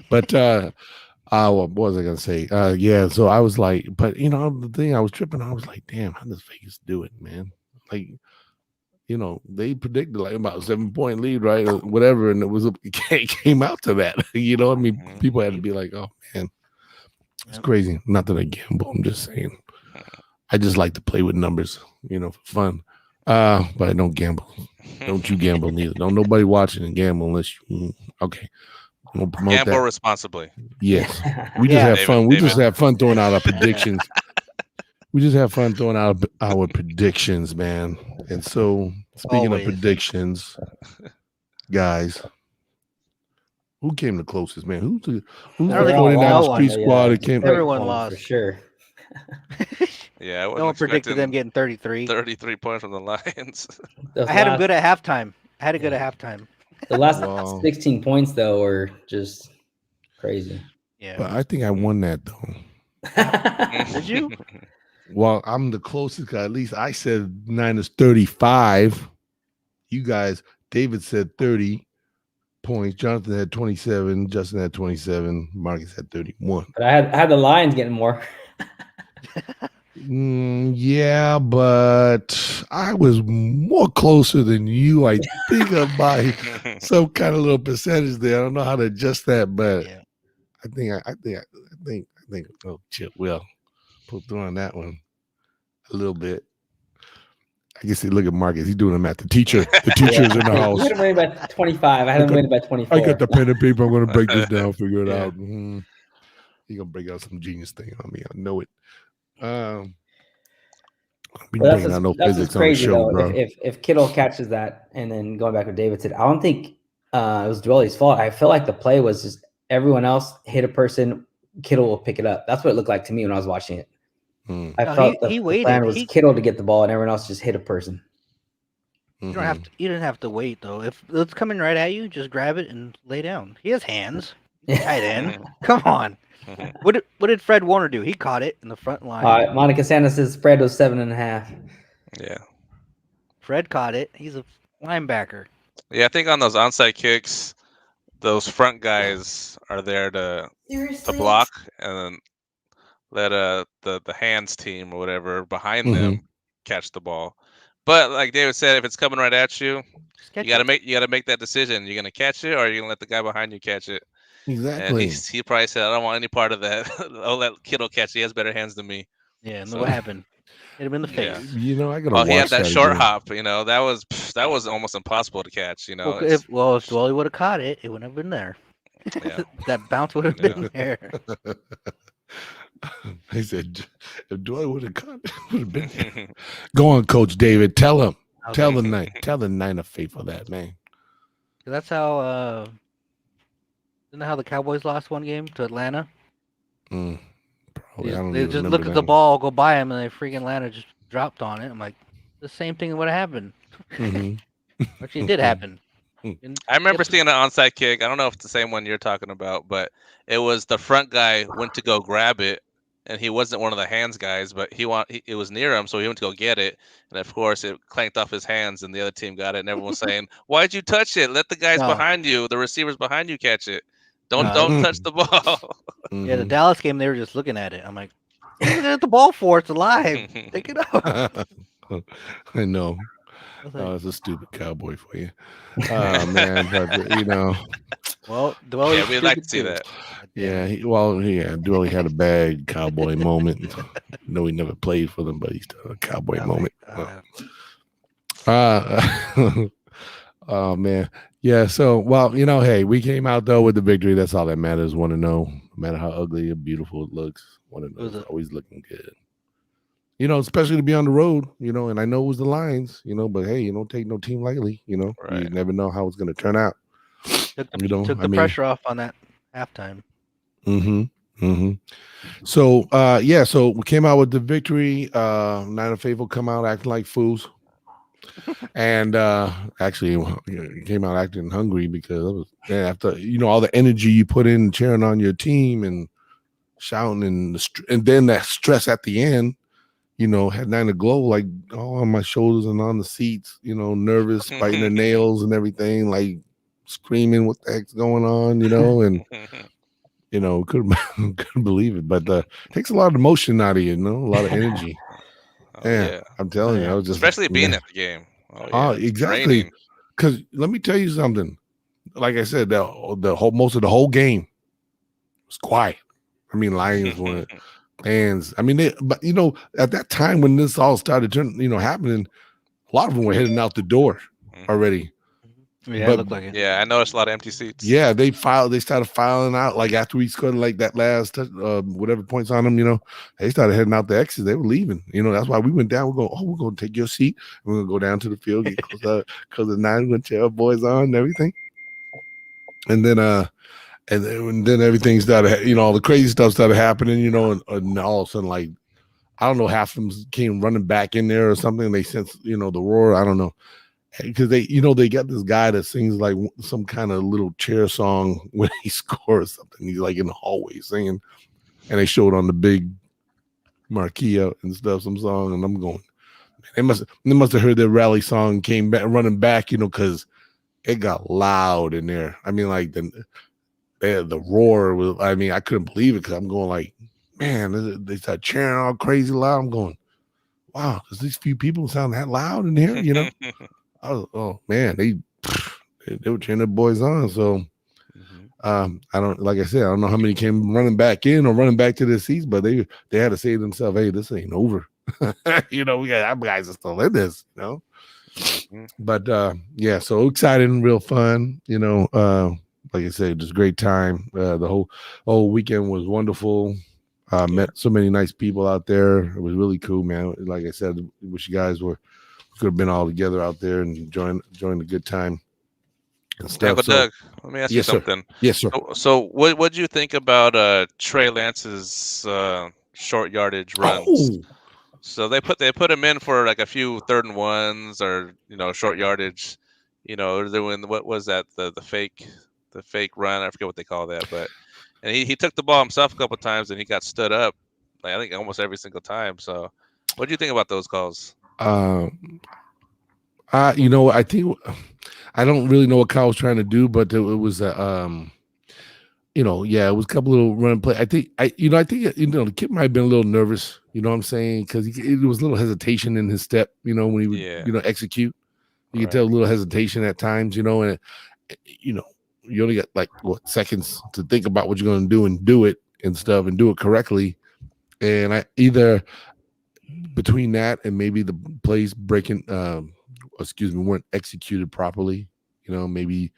But what was I gonna say? Yeah. So I was like, but the thing I was tripping. I was like, damn, how does Vegas do it, man? Like, they predicted like about a 7-point lead, right, or whatever, and it came out to that. I mean, people had to be like, oh man. It's crazy. Not that I gamble. I'm just saying. I just like to play with numbers, for fun. But I don't gamble. Don't you gamble neither. Don't nobody watching and gamble unless you. Okay. Gamble responsibly. Yes. We just have fun. We just have fun throwing out our predictions. We just have fun throwing out our predictions, man. And so, speaking of predictions, guys. Who came the closest, man? Who's the 49ers Street Squad that came? Everyone lost. For sure. Yeah, no one predicted them getting 33. 33 points from the Lions. I had them good at halftime. The last 16 points, though, were just crazy. Yeah. But I think I won that though. Did you? Well, I'm the closest guy. At least I said Niners 35. You guys, David said 30 points. Jonathan had 27. Justin had 27. Marcus had 31. But I had the Lions getting more. Yeah, but I was more closer than you. I think by some kind of little percentage there. I don't know how to adjust that, but Yeah. I think. Oh, Chip will pull through on that one a little bit. I guess they look at Marcus. He's doing them at the teacher. The teacher is in the house. You had him winning by 25. I had him winning by 24. I got the pen and paper. I'm going to break this down, figure it out. He's going to break out some genius thing on me. I know it. We bringing out no physics on the show, bro. If Kittle catches that, and then going back to what David said, I don't think it was Dwelly's fault. I feel like the play was just everyone else hit a person, Kittle will pick it up. That's what it looked like to me when I was watching it. I felt the plan was Kittle to get the ball, and everyone else just hit a person. You don't have to. You didn't have to wait though. If it's coming right at you, just grab it and lay down. He has hands. Tight end. Come on. What did Fred Warner do? He caught it in the front line. Monica Sanders' spread was 7.5. Yeah. Fred caught it. He's a linebacker. Yeah, I think on those onside kicks, those front guys are there to block and then let the hands team or whatever behind them catch the ball. But like David said, if it's coming right at you, you gotta make that decision. You're gonna catch it, or you're gonna let the guy behind you catch it. Exactly. And he probably said, "I don't want any part of that. I'll let Kittle catch. He has better hands than me." Yeah, and what happened? Hit him in the face. Yeah. I gotta watch he had that short again. hop. That was almost impossible to catch. If Dwelly would have caught it, it wouldn't have been there. Yeah. That bounce would have been there. He said, if Dwelly would have caught it, would have been there. Go on, Coach David. Tell him. Tell the Niner faithful that, man. That's how. Isn't that how the Cowboys lost one game to Atlanta? Probably. They just look at the ball, go by him, and they freaking Atlanta just dropped on it. I'm like, the same thing would have happened. Actually, it did happen. I remember seeing an onside kick. I don't know if it's the same one you're talking about, but it was the front guy went to go grab it, and he wasn't one of the hands guys, but it was near him, so he went to go get it, and of course it clanked off his hands, and the other team got it, and everyone was saying, "Why'd you touch it? Let the guys behind you, the receivers behind you, catch it. Don't touch the ball." Yeah, the Dallas game, they were just looking at it. I'm like, what are you looking at the ball for? It's alive. Take it out. I know. Oh, it's a stupid Cowboy for you. Oh, man. But, Well, Dwelly, we'd like to see that. Yeah, Dwelly had a bad Cowboy moment. No, he never played for them, but he's still a Cowboy moment. Oh, man. Yeah, so, well, hey, we came out, though, with the victory. That's all that matters. Want to know, no matter how ugly or beautiful it looks, want to know it's always looking good. Especially to be on the road, and I know it was the Lions, but hey, you don't take no team lightly, Right. You never know how it's going to turn out. Took the pressure off on that halftime. So, so we came out with the victory. Niner faithful come out acting like fools. And actually came out acting hungry because it was, after all the energy you put in cheering on your team and shouting and then that stress at the end, had Niner glow like all on my shoulders and on the seats, nervous, biting their nails and everything, like screaming what the heck's going on, and couldn't believe it. But it takes a lot of emotion out of you, a lot of energy. Yeah, I'm telling you, I was just especially being at the game. Exactly. Because let me tell you something. Like I said, most of the whole game was quiet. I mean, Lions were fans. I mean, but at that time when this all started happening, a lot of them were heading out the door already. Yeah, it looked like it. Yeah, I noticed a lot of empty seats. Yeah, they started filing out like after we scored like that last whatever points on them, they started heading out the exits. They were leaving. That's why we went down. We're going to take your seat. We're going to go down to the field, get close because the Nine went to our boys on and everything. And then everything started, all the crazy stuff started happening, and all of a sudden, like, I don't know, half of them came running back in there or something. They sensed, the roar. I don't know. because they got this guy that sings like some kind of little chair song when he scores something. He's like in the hallway singing, and they showed on the big marquee and stuff some song, and I'm going, they must have heard their rally song, came back running back, because it got loud in there. I mean, like the roar was. I mean, I couldn't believe it because I'm going like, man, they start cheering all crazy loud. I'm going, wow, does these few people sound that loud in here? I was, oh man, they were cheering the boys on. So I don't, like I said, I don't know how many came running back in or running back to their seats, but they had to say to themselves, hey, this ain't over. We got our guys are still in this, But yeah, so exciting, real fun, like I said, just great time. The whole weekend was wonderful. Met so many nice people out there. It was really cool, man. Like I said, wish you guys could have been all together out there and enjoying a good time and stuff. Yeah, but Doug, let me ask you something. Yes, sir. So what do you think about Trey Lance's short yardage runs? Oh. So they put him in for like a few 3rd and 1s or short yardage. They're doing, what was that, the fake run? I forget what they call that, but and he took the ball himself a couple of times and he got stood up. Like, I think almost every single time. So what do you think about those calls? I think I don't really know what Kyle was trying to do, but it was it was a couple little run play. I think the kid might have been a little nervous, you know what I'm saying? Because it was a little hesitation in his step, when he would execute. You could tell a little hesitation at times, and you only got like seconds to think about what you're going to do and do it and stuff and do it correctly. And I either between that and maybe the plays weren't executed properly, maybe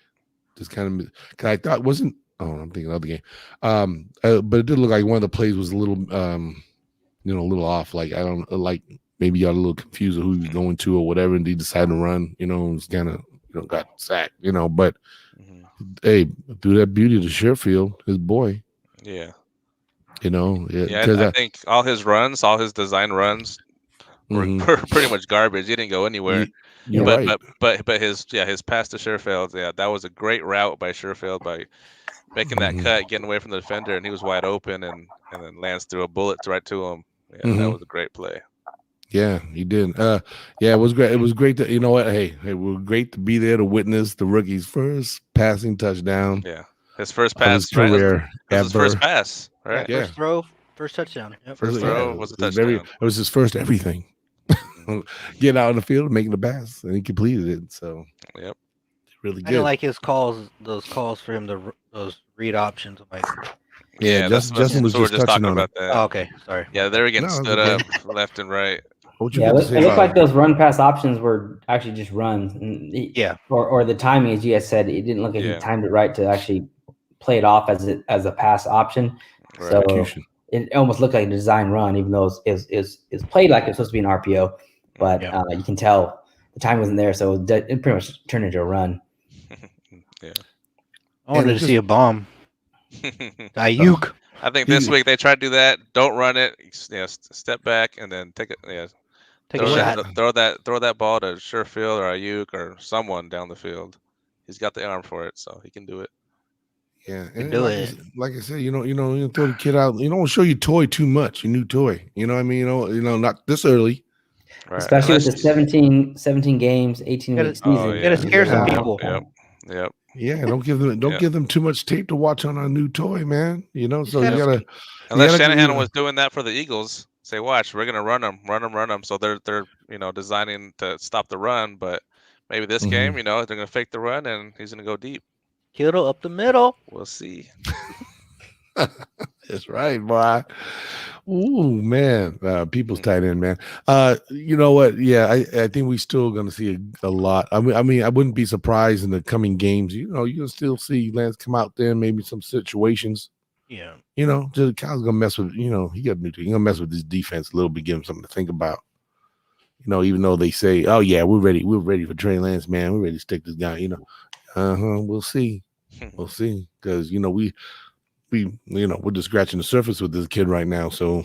just kind of, because I thought wasn't. Oh, I'm thinking of the game. But it did look like one of the plays was a little, a little off. Like, I don't like, maybe y'all a little confused of who he was going to or whatever, and he decided to run. It was kind of, got sacked. But hey, through that beauty of the Sherfield, his boy. Yeah. I think all his design runs were pretty much garbage. He didn't go anywhere. You're right. But his pass to Sherfield, that was a great route by Sherfield by making that cut, getting away from the defender, and he was wide open, and then Lance threw a bullet right to him. Yeah, that was a great play. Yeah, he did. It was great. It was great to, hey, it was great to be there to witness the rookie's first passing touchdown. Yeah, his first pass, his career, his first pass, right? Yeah. First throw, first touchdown. Yep. First throw was a touchdown. It was his first everything. Getting out on the field, making the pass, and he completed it. So, yep, really good. I didn't like his calls. Those calls for him, those read options. Like, Justin was just touching on about that. Oh, okay, sorry. Yeah, they were getting stood up left and right. It looked like those run pass options were actually just runs. Or the timing, as you guys said, it didn't look like he timed it right to actually play it off as a pass option. Right. So it almost looked like a design run, even though it's played like it's supposed to be an RPO. But you can tell the time wasn't there, so it pretty much turned into a run. Yeah, I wanted to see a bomb. Ayuk. I think this week they tried to do that. Don't run it. Step back and then take it. Take a shot. Throw that ball to Sherfield or Ayuk or someone down the field. He's got the arm for it, so he can do it. Yeah, and like I said, you throw the kid out. You don't show your toy too much. Your new toy. You know what I mean? Not this early. Right. Especially with the 17 games, 18-week season. You gotta scare some people. Yep. Yeah, don't give them too much tape to watch on our new toy, man. So you gotta. Unless Shanahan was doing that for the Eagles, say, watch, we're gonna run them. So they're designing to stop the run, but maybe this game, they're gonna fake the run and he's gonna go deep. Kittle up the middle. We'll see. That's right, boy. Ooh, man. People's tight end, man. You know what? Yeah, I think we're still going to see a lot. I mean, I wouldn't be surprised in the coming games. You'll still see Lance come out there, maybe some situations. Yeah. Just Kyle's going to mess with, he got a new team. He's going to mess with this defense a little bit, give him something to think about. Even though they say, oh, yeah, we're ready for Trey Lance, man. We're ready to stick this guy, We'll see. We'll see. Because, we're just scratching the surface with this kid right now. So,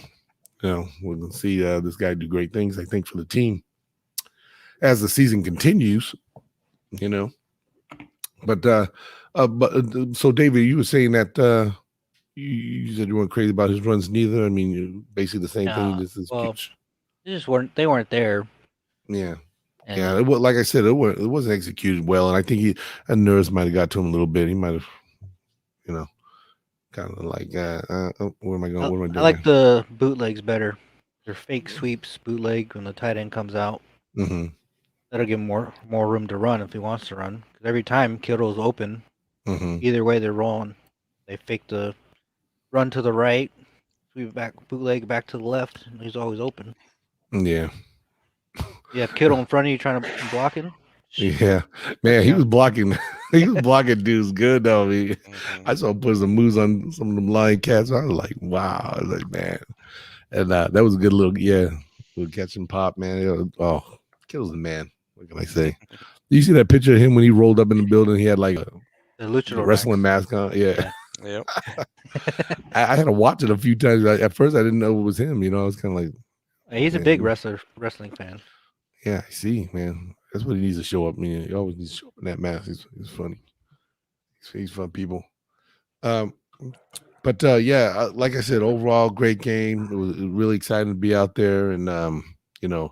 we're going to see this guy do great things, I think, for the team as the season continues. you know. But so David, you were saying that you said you weren't crazy about his runs neither. I mean, basically the same thing. Well, they weren't there. Yeah. And, yeah, like I said, it wasn't executed well, and I think nerves might have got to him a little bit. He might have, kind of like, where am I going? What am I doing? I like the bootlegs better. They're fake sweeps, bootleg when the tight end comes out. Mm-hmm. That'll give him more room to run if he wants to run. Because every time Kittle's open, either way they're rolling. They fake the run to the right, sweep back, bootleg back to the left, and he's always open. Yeah. You have Kittle in front of you trying to block him. Yeah, man, he was blocking. He was blocking dudes good though. I mean, I saw him put some moves on some of them Lion cats. I was like, wow. I was like, man, and that was a good little catch and pop, man. Kittle's the man. What can I say? You see that picture of him when he rolled up in the building? He had like the wrestling mask on. Yeah. Yep. I had to watch it a few times. At first, I didn't know it was him. I was kind of like, he's a big wrestling fan. Yeah, I see, man. That's what he needs to show up. I mean, he always needs to show up in that mask. He's funny. He's fun people. But like I said, overall great game. It was really exciting to be out there, and the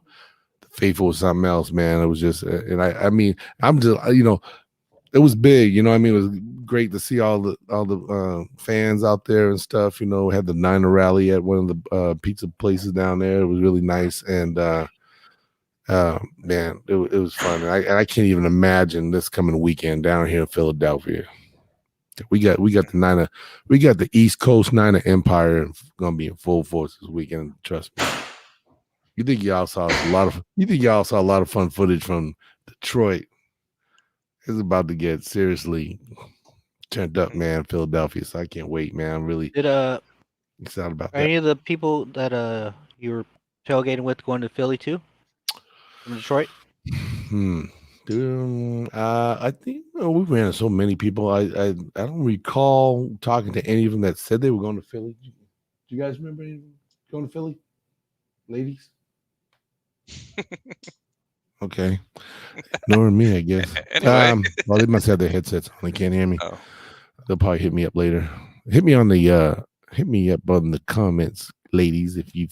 faithful was something else, man. It was just, and I mean, I'm just, it was big. I mean, it was great to see all the fans out there and stuff. Had the Niner rally at one of the pizza places down there. It was really nice, and man, it was fun. I can't even imagine this coming weekend down here in Philadelphia. We got the East Coast Niner Empire gonna be in full force this weekend. Trust me. You think y'all saw a lot of fun footage from Detroit? It's about to get seriously turned up, man. Philadelphia, so I can't wait, man. I'm really excited about that. Any of the people that you were tailgating with going to Philly too? From Detroit? I think we ran into so many people. I don't recall talking to any of them that said they were going to Philly. Do you guys remember going to Philly, ladies? Okay, ignoring me, I guess. Anyway. Well, they must have their headsets on. They can't hear me. Oh. They'll probably hit me up later. Hit me up on the comments, ladies, if you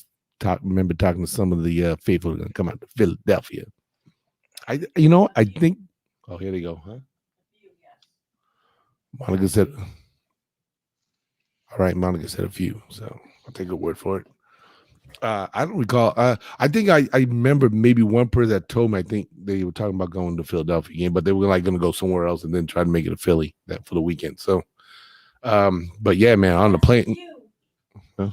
remember talking to some of the faithful that come out to Philadelphia. I think. Oh, here they go. Huh? Monica said. All right, Monica said a few, so I'll take a word for it. I don't recall. I think I remember maybe one person that told me. I think they were talking about going to Philadelphia game, but they were like going to go somewhere else and then try to make it a Philly for the weekend. So, but yeah, man, on the plane. Huh?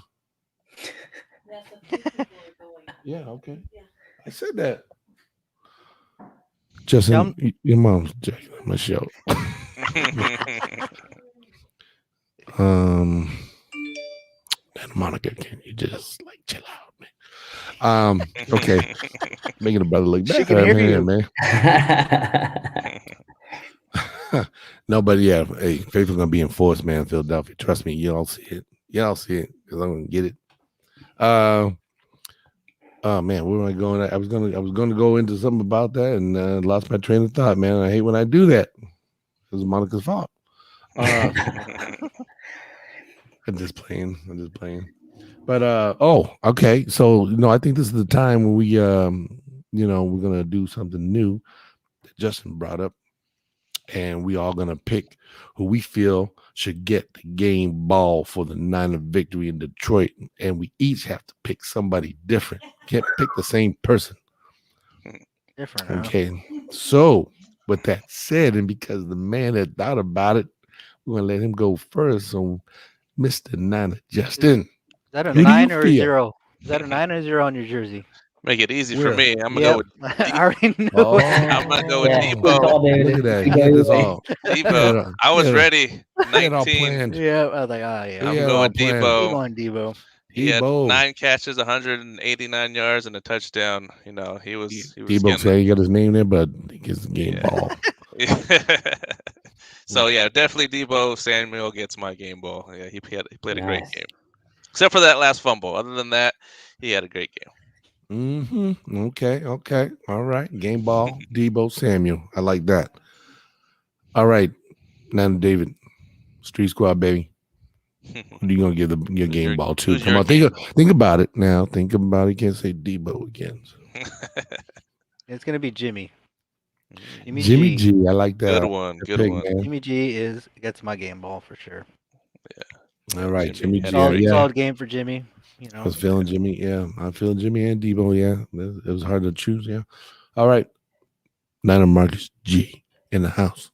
Yeah, okay. Yeah. I said that. Justin, your mom's jacking on my show. And Monica, can you just like chill out, man? Okay. Making a brother look bad, man. No, but yeah, hey, Faithful's gonna be enforced, man, in Philadelphia. Trust me, y'all see it. Y'all see it because I'm gonna get it. Oh man, where am I going? I was gonna go into something about that and lost my train of thought, man. I hate when I do that. It was Monica's fault. I'm just playing. But okay. So I think this is the time when we we're gonna do something new that Justin brought up, and we all gonna pick who we feel should get the game ball for the Niner victory in Detroit, and we each have to pick somebody different. Can't pick the same person. Different. Okay. So with that said, and because the man had thought about it, we're gonna let him go first. So, Mr. Niner, Justin, is that a 9 or a 0? Is that a 9 or a 0 on your jersey? Make it easy for me. I'm gonna go with. I already knew. I'm gonna go with Debo. Look at that. He got this all. Debo. I was ready. 19. Yeah, I was like, yeah. I'm going Debo. I'm going Debo. He had 9 catches, 189 yards, and a touchdown. He was. Debo said he got his name there, but he gets the game ball. So yeah, definitely Debo Samuel gets my game ball. Yeah, he played a great game, except for that last fumble. Other than that, he had a great game. Okay. All right. Game ball, Debo Samuel. I like that. All right. Now, David, Street Squad, baby. Who are you gonna give your game ball to? who's Come your on, think about it now. Think about it. You can't say Debo again. It's gonna be Jimmy. Jimmy G. I like that. Good one. Good pick, one. man. Jimmy G gets my game ball for sure. All right, Jimmy G. Solid game for Jimmy. You know, I was feeling Jimmy. Yeah, I'm feeling Jimmy and Debo. Yeah, it was hard to choose. Yeah. All right, Niner Marcus G in the house.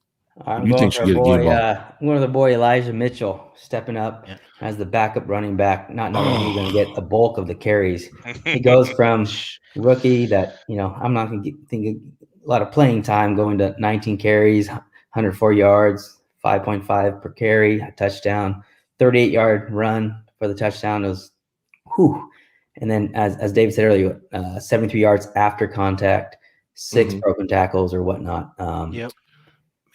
I'm You going think for should a get a game boy. ball? I'm going to the boy Elijah Mitchell stepping up as the backup running back, not knowing he's going to get the bulk of the carries. He goes from rookie that I'm not going to think a lot of playing time, going to 19 carries, 104 yards, 5.5 per carry, a touchdown, 38-yard run for the touchdown. It was whew. And then as David said earlier, 73 yards after contact, 6 broken tackles or whatnot. Yep.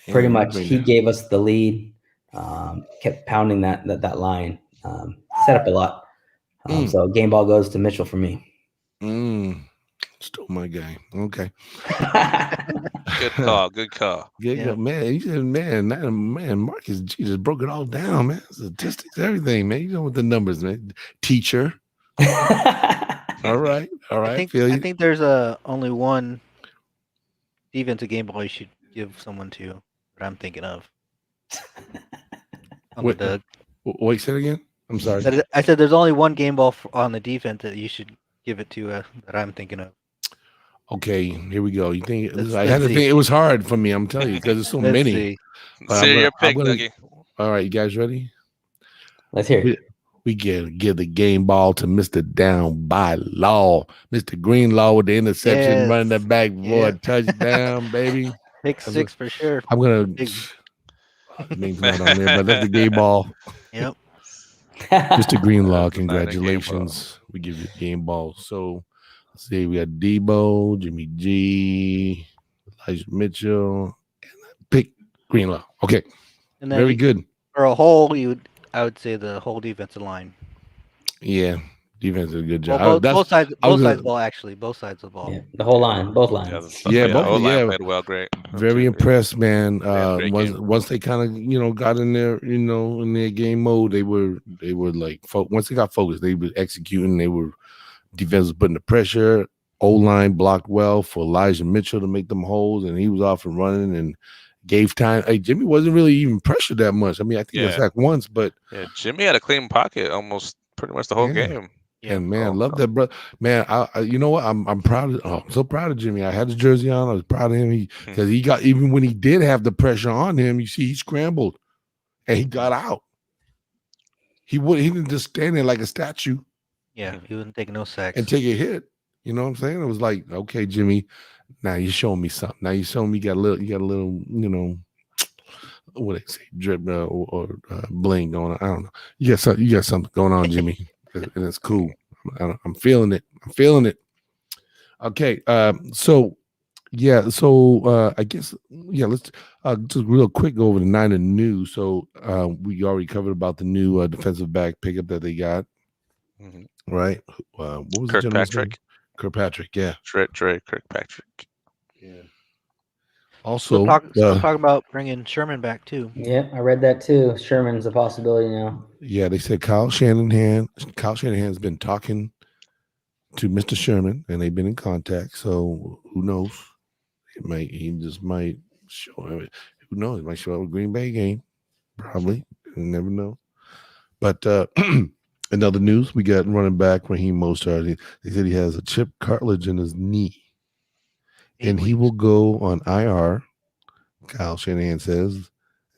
Pretty much, he gave us the lead. Kept pounding that line. Set up a lot. So game ball goes to Mitchell for me. Still my guy. Okay. Good call. Good call. Yeah, man. You said, man, Marcus G just broke it all down, man. Statistics, everything, man. You know what the numbers, man. Teacher. All right. I think there's only one defensive game ball you should give someone to that I'm thinking of. Wait, say it again. I'm sorry. I said there's only one game ball on the defense that you should give it to that I'm thinking of. Okay, here we go. You think I had to think it was hard for me? I'm telling you because there's so many. Say your pick, Dougie. All right, you guys ready? Let's hear it. We give the game ball to Mr. Down by Law, Mr. Greenlaw with the interception, running the back for a touchdown, baby. Pick 6 for sure. I'm gonna. Name's not on there, but that's the game ball. Yep. Mr. Greenlaw, congratulations. We give you the game ball. So let's see, we got Debo, Jimmy G, Elijah Mitchell, and pick Greenlaw. Okay. And then very good. For a whole, I would say the whole defensive line. Yeah, defense did a good job. Well, both sides of the ball, actually. Both sides of the ball. Yeah, the whole line, both lines. Both played well, great. Very impressed, man. Once they kind of got in there, in their game mode, they were like once they got focused, they were executing. They were defense putting the pressure. O-line blocked well for Elijah Mitchell to make them holes, and he was off and running and gave time. Hey, Jimmy wasn't really even pressured that much. I mean, I think he was sacked once, but Jimmy had a clean pocket almost pretty much the whole game. Yeah. And man, love that, brother. Man, I you know what? I'm proud of. I'm so proud of Jimmy. I had his jersey on. I was proud of him because he got, even when he did have the pressure on him, you see, he scrambled and he got out. He didn't just stand there like a statue. Yeah, he wasn't taking no sacks and take a hit. You know what I'm saying? It was like, okay, Jimmy, now you're showing me something. Now you're showing me you got a little, what they say, drip or bling going on. I don't know. You got something going on, Jimmy. And it's cool. I'm feeling it. Okay. So I guess let's just real quick go over the Niner news. So we already covered about the new defensive back pickup that they got. Mm-hmm. Right? What was Kirkpatrick? Kirkpatrick, yeah. Trey Kirkpatrick. Yeah. Also, talk about bringing Sherman back too. Yeah, I read that too. Sherman's a possibility now. Yeah, they said Kyle Shanahan's been talking to Mr. Sherman, and they've been in contact. So who knows? He just might show up. Who knows? He might show up with Green Bay game. Probably. You never know. But in other news, we got running back Raheem Mostert. They said he has a chipped cartilage in his knee. And he will go on IR. Kyle Shanahan says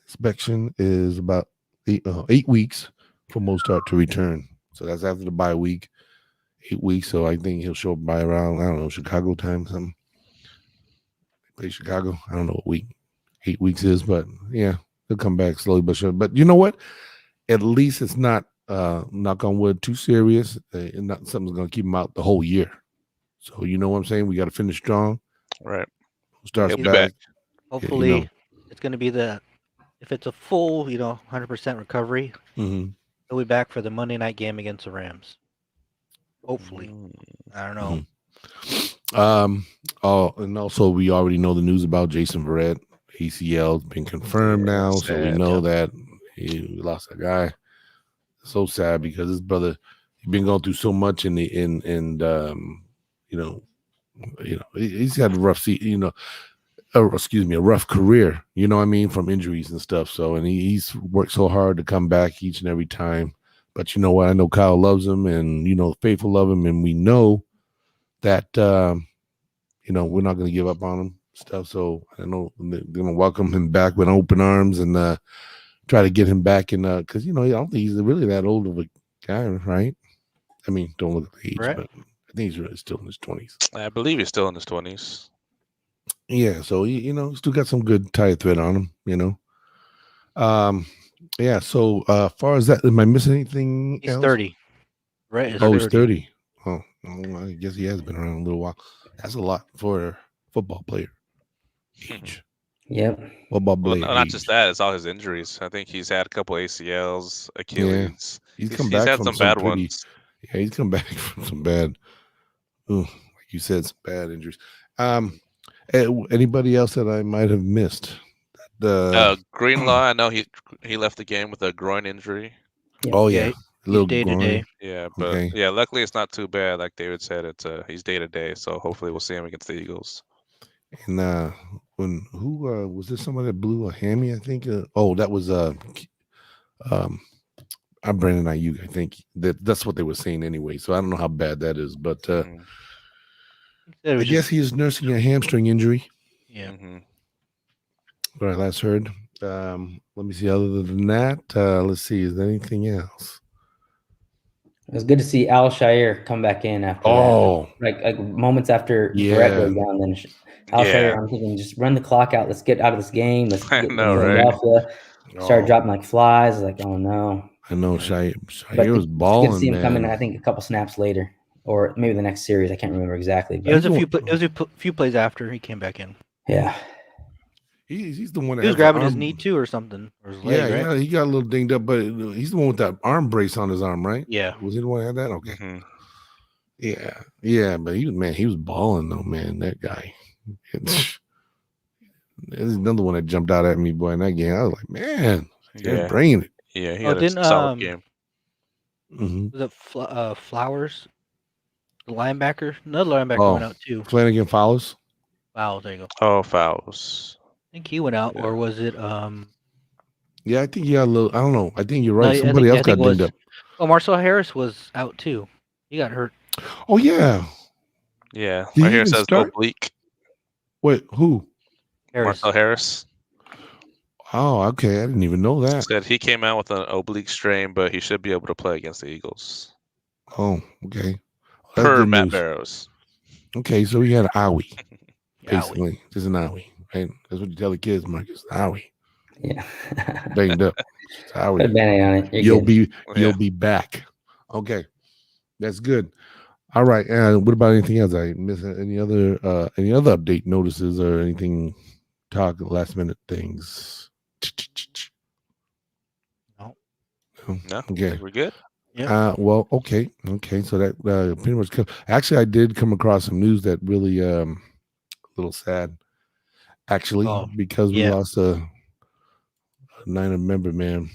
inspection is about 8 weeks for Mostert to return. So that's after the bye week, 8 weeks. So I think he'll show up by around, I don't know, Chicago time, something. Play Chicago. I don't know what week 8 weeks is, but yeah, he'll come back slowly but sure. But you know what? At least it's not, knock on wood, too serious. And not something's going to keep him out the whole year. So you know what I'm saying? We got to finish strong. Right. Starts back. Hopefully, it's going to be if it's a full, 100% recovery, he'll be back for the Monday night game against the Rams. Hopefully. I don't know. Oh, and also we already know the news about Jason Verrett. ACL's been confirmed now, so we know that we lost a guy. So sad because his brother, he's been going through so much he's had a rough a rough career, you know what I mean, from injuries and stuff. So, and he's worked so hard to come back each and every time. But you know what? I know Kyle loves him, and Faithful love him, and we know that we're not going to give up on him stuff. So I know they're going to welcome him back with open arms and try to get him back in because I don't think he's really that old of a guy, right? I mean, don't look at the age, Right. but I think he's really still in his 20s. I believe he's still in his 20s. Yeah, so he still got some good tire thread on him, Yeah, so far as that, am I missing anything He's else? 30. Right. He's 30. Oh, I guess he has been around a little while. That's a lot for a football player age. Yep. Football Well, player not age. just that; it's all his injuries. I think he's had a couple ACLs, Achilles. He's come back had from some bad pretty, ones. Yeah, he's come back from some bad, like you said, some bad injuries. Anybody else that I might have missed? Greenlaw, I know he left the game with a groin injury. Yeah. Oh yeah, Yeah, a little day to groin. day. Yeah, but Okay. luckily it's not too bad. Like David said, it's he's day to day. So hopefully we'll see him against the Eagles. And who was this? Someone that blew a hammy? I think. That was I'm Brandon Ayuk. I think that's what they were saying anyway. So I don't know how bad that is, but I guess he is nursing a hamstring injury. Yeah. What I last heard. Let me see. Other than that, let's see. Is there anything else? It was good to see Al Shire come back in after that. Like moments after Brett goes down, then Al Shire, I'm thinking, just run the clock out. Let's get out of this game. Let's get Philadelphia. Started dropping like flies. Like, oh no. I know Shire was balling. Good to see him come in. I think a couple snaps later, or maybe the next series. I can't remember exactly. But it was a few plays after he came back in. Yeah. He's the one that he was grabbing his knee too or something. Or his leg, right? Yeah, he got a little dinged up, but he's the one with that arm brace on his arm, right? Yeah. Was he the one that had that? Okay. Yeah, but he was balling though, man. That guy. There's another one that jumped out at me, boy, in that game. I was like, man, he's bringing it. Yeah, he had a solid game. Was it Flowers, the linebacker? Another linebacker went out too. Flanagan Fowles. Wow, there you go. Oh, Fowles. I think he went out, or was it? Yeah, I think he got a little. I don't know. I think you're right. Somebody else got dinged up. Oh, Marcel Harris was out too. He got hurt. Oh yeah. Yeah. Right here it says oblique. Wait, who? Marcel Harris. Oh, okay. I didn't even know that. Said he came out with an oblique strain, but he should be able to play against the Eagles. Oh, okay. Per Matt Barrows. Okay, so he had an owie, basically. Just an owie, right? That's what you tell the kids, Marcus. Owie. Yeah. Banged up. Put a Band-Aid on it. You'll be back. Okay. That's good. All right. What about anything else? I missed any other update notices or anything? Talk last minute things. No. Okay. We're good. Yeah. Well, okay. So that pretty much actually, I did come across some news that really a little sad, actually, because we lost a Niner member, man,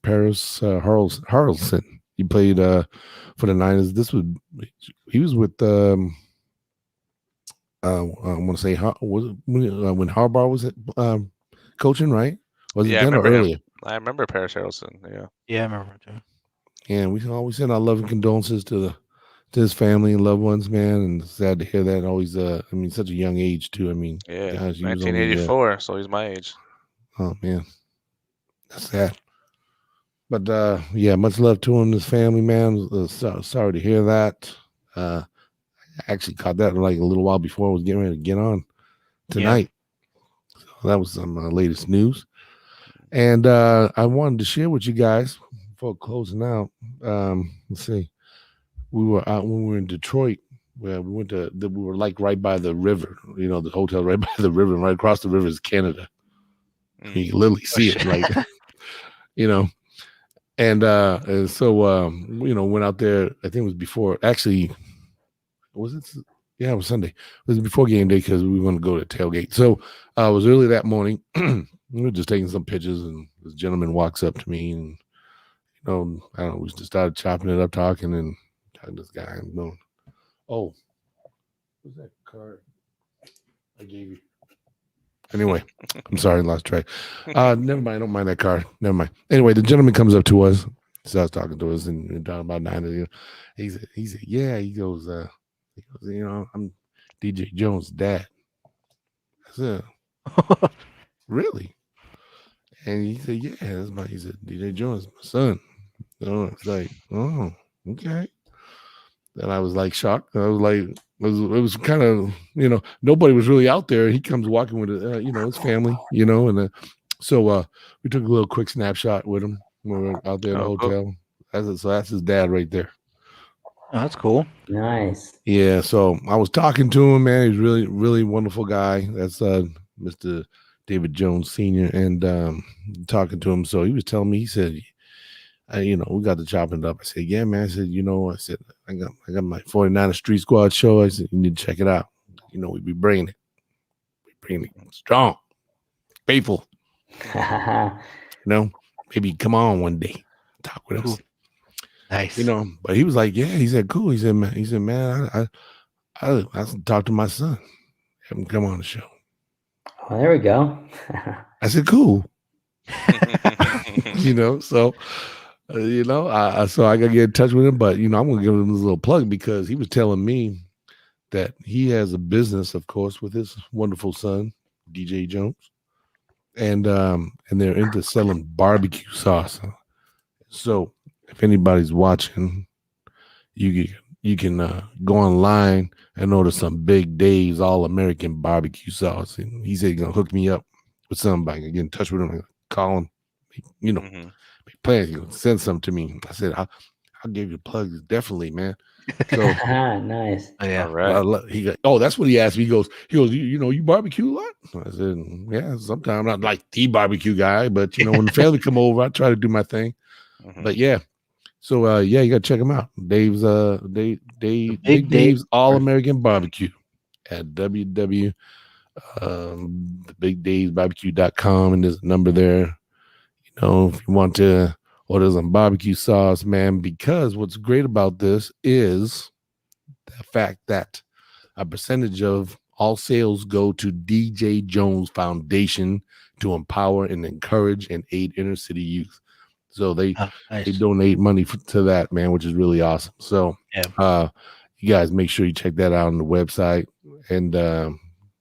Paris Harrelson. He played for the Niners. He was with I want to say when Harbaugh was coaching, right? Was it then or earlier? I remember Paris Harrelson. Yeah, I remember too. And we always send our love and condolences to his family and loved ones, man. And sad to hear that. Always, such a young age too. 1984, so he's my age. Oh man, that's sad. But much love to him and his family, man. Sorry to hear that. I actually caught that like a little while before I was getting ready to get on tonight. Yeah. So that was some latest news. And I wanted to share with you guys before closing out. Let's see. We were out when we were in Detroit, where we were like right by the river, the hotel right by the river, and right across the river is Canada. You can literally see it, like, And so went out there. I think it was before. Actually, was it? Yeah, it was Sunday. It was before game day because we were going to go to tailgate. So it was early that morning. We were just taking some pictures, and this gentleman walks up to me, and I don't know, we just started chopping it up, talking, and talking to this guy. I'm going, oh, what's that card I gave you? Anyway, I'm sorry, lost track. Never mind. I don't mind that card. Never mind. Anyway, the gentleman comes up to us, starts talking to us, and talking about 9. He said, yeah. He goes, I'm DJ Jones' dad. I said, really? And he said, yeah, he said, DJ Jones, my son. It's like, oh, okay. And I was like shocked. I was like, it was kind of, nobody was really out there. He comes walking with, his family, and so we took a little quick snapshot with him when we were out there in the hotel. Cool. So that's his dad right there. Oh, that's cool. Nice. Yeah. So I was talking to him, man. He's really, really wonderful guy. That's Mr. David Jones Sr. And talking to him. So he was telling me, he said, we got the chopping it up. I said, yeah, man. I said, I got my 49er Street Squad show. I said, you need to check it out. We be bringing it. Strong, faithful. Maybe come on one day, talk with us. Nice. But he was like, yeah. He said, cool. He said, man, I talk to my son. Have him come on the show. Oh, there we go. I said, cool. So. So I gotta get in touch with him, but I'm gonna give him this little plug because he was telling me that he has a business, of course, with his wonderful son, DJ Jones, and they're into selling barbecue sauce. So if anybody's watching, you can go online and order some Big Dave's All American barbecue sauce, and he said he's gonna hook me up with somebody. I get in touch with him, call him, Mm-hmm. Plans, send some to me. I said, I'll give you plugs, definitely, man. So nice. Oh, yeah. All right. He goes, oh, that's what he asked me. He goes, you barbecue a lot? I said, yeah, sometimes I'm not like the barbecue guy, but when the family come over, I try to do my thing. Mm-hmm. But yeah. So you gotta check him out. Dave's Big Dave's All American Barbecue at www.bigdavesbarbecue.com, and there's a number there. If you want to order some barbecue sauce, man, because what's great about this is the fact that a percentage of all sales go to DJ Jones Foundation to empower and encourage and aid inner city youth. So they donate money to that, man, which is really awesome. So you guys make sure you check that out on the website and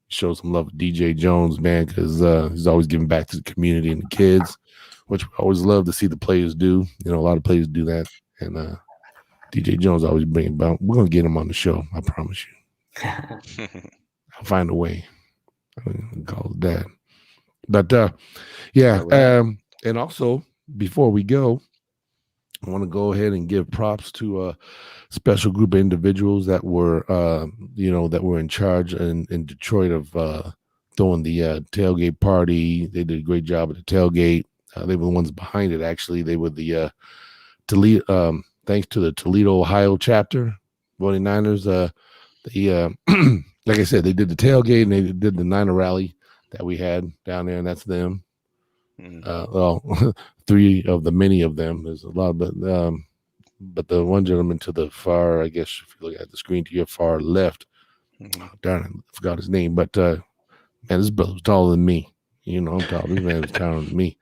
show some love to DJ Jones, man, because he's always giving back to the community and the kids, which we always love to see the players do. A lot of players do that. And DJ Jones always bring about. We're going to get him on the show. I promise you. I'll find a way. I'll call it that. But, and also, before we go, I want to go ahead and give props to a special group of individuals that were, that were in charge in Detroit of throwing the tailgate party. They did a great job at the tailgate. They were the ones behind it, actually. They were the Toledo, thanks to the Toledo, Ohio chapter, 49ers. Like I said, they did the tailgate and they did the Niner rally that we had down there, and that's them. Three of the many of them. There's a lot, but the one gentleman to the far, I guess, if you look at the screen to your far left, darn, I forgot his name, but man, this brother was taller than me. I'm tall. This man was taller than me.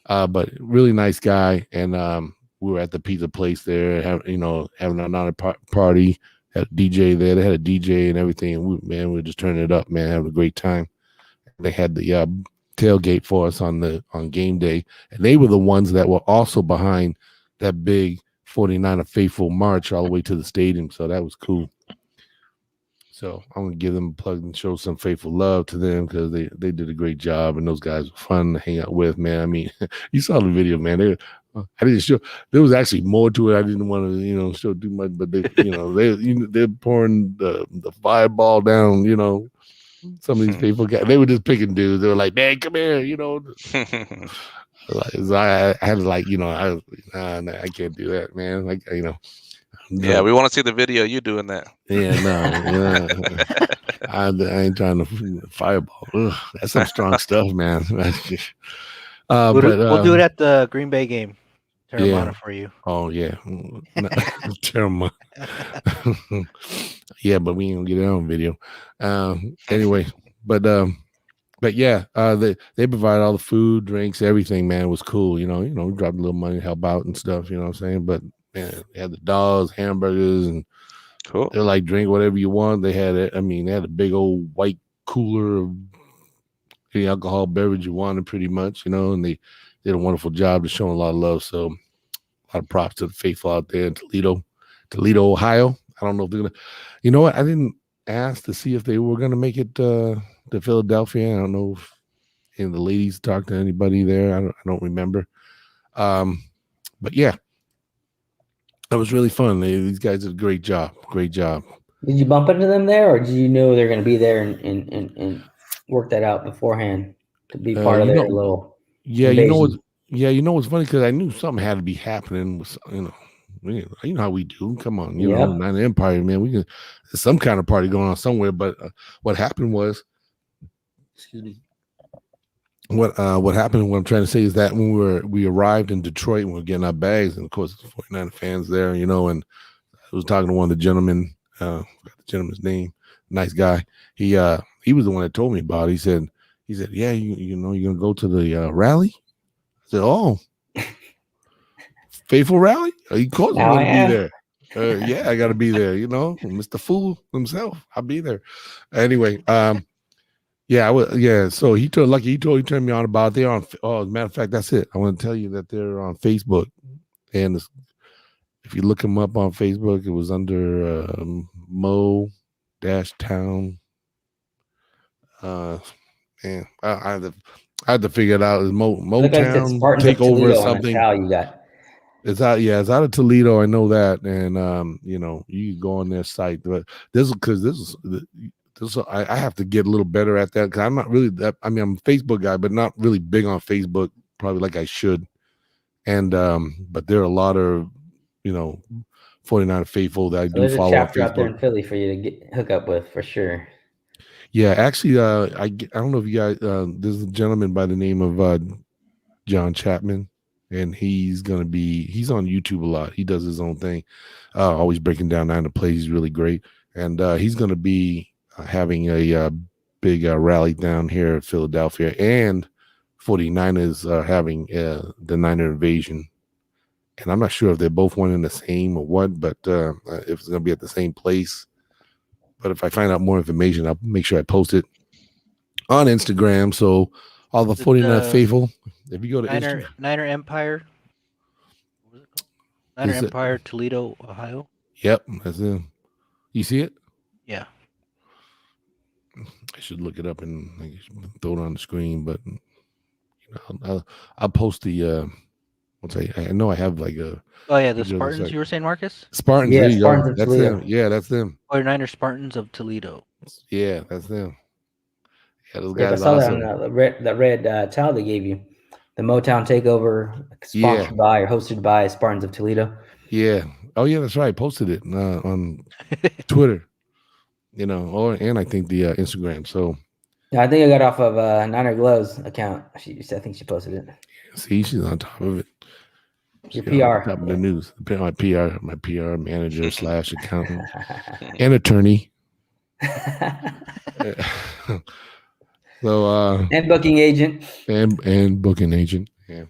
But really nice guy, and we were at the pizza place there, having another party. Had a DJ there. They had a DJ and everything. And we were just turning it up, man, having a great time. They had the tailgate for us on game day, and they were the ones that were also behind that big 49er faithful march all the way to the stadium. So that was cool. So I'm gonna give them a plug and show some faithful love to them because they did a great job, and those guys were fun to hang out with, man. I mean, you saw the video, man. I didn't show. There was actually more to it. I didn't want to, show too much, but they're pouring the fireball down. Some of these people they were just picking dudes. They were like, "Man, come here," I had to I can't do that, man. Like, Yeah, we want to see the video you doing that. Yeah, no, I ain't trying to fireball. Ugh, that's some strong stuff, man. We'll do it at the Green Bay game. Terramana for you. Oh yeah, Terramana. Yeah, but we ain't gonna get it on video. Anyway, but yeah, they provide all the food, drinks, everything. Man, it was cool. We dropped a little money to help out and stuff. You know what I'm saying? But man, they had the dogs, hamburgers, and cool. They're like, drink whatever you want. They had it. I mean, they had a big old white cooler of any alcohol beverage you wanted, pretty much. And they did a wonderful job of showing a lot of love. So, a lot of props to the faithful out there in Toledo, Ohio. I don't know if they're gonna. You know what? I didn't ask to see if they were gonna make it to Philadelphia. I don't know if any of the ladies talked to anybody there. I don't remember. But yeah, that was really fun. These guys did a great job. Great job. Did you bump into them there, or did you know they're going to be there and work that out beforehand to be part of their little? Yeah, invasion? You know what's funny, because I knew something had to be happening with you know how we do. Come on, you know, Nine Empire, man. We can some kind of party going on somewhere. But what happened was, excuse me. What happened? What I'm trying to say is that when we arrived in Detroit, and we were getting our bags, and of course, the 49 fans there, and I was talking to one of the gentlemen. Forgot the gentleman's name. Nice guy. He was the one that told me about it. He said, yeah, you're gonna go to the rally. I said, oh, faithful rally? Of course I'm gonna be there. Yeah, I gotta be there. Mr. Fool himself. I'll be there. Anyway, yeah, I was. Yeah, so he turned me on about it. They're on. Oh, as a matter of fact, that's it. I want to tell you that they're on Facebook, and if you look them up on Facebook, it was under Mo-Town. Man, I had to figure it out. Is Mo-Town takeover or something? You got. It's out. Yeah, it's out of Toledo. I know that, and you can go on their site, but I have to get a little better at that, because I'm not really that. I mean, I'm a Facebook guy, but not really big on Facebook, probably like I should. And but there are a lot of 49 faithful that I do follow. There's a chapter out there in Philly for you to hook up with for sure. Yeah, actually, I don't know if you guys. There's a gentleman by the name of John Chapman, and he's on YouTube a lot. He does his own thing, always breaking down 9 to play. He's really great, and he's going to be having a big rally down here in Philadelphia, and 49ers are having the Niner Invasion. And I'm not sure if they're both one and the same or what, but if it's going to be at the same place. But if I find out more information, I'll make sure I post it on Instagram. So all the 49 faithful, if you go to Niner Empire, what was it called? Niner Empire, Toledo, Ohio. Yep, that's it. You see it? Yeah. I should look it up and throw it on the screen, but I'll post the. I know I have like a. Oh yeah, the Spartans. You were saying, Marcus? Spartans. Yeah, Spartans. That's them. Yeah, that's them. 49er Spartans of Toledo. Yeah, that's them. Yeah, those guys. I saw that on the red towel they gave you. The Motown Takeover, sponsored by or hosted by Spartans of Toledo. Yeah. Oh yeah, that's right. I posted it on Twitter. And I think the Instagram. So. Yeah, I think I got off of Niner Gloves account. I think she posted it. See, she's on top of it. Your PR. Top of the news. My PR manager / accountant and attorney. So and booking agent. And booking agent. Yeah.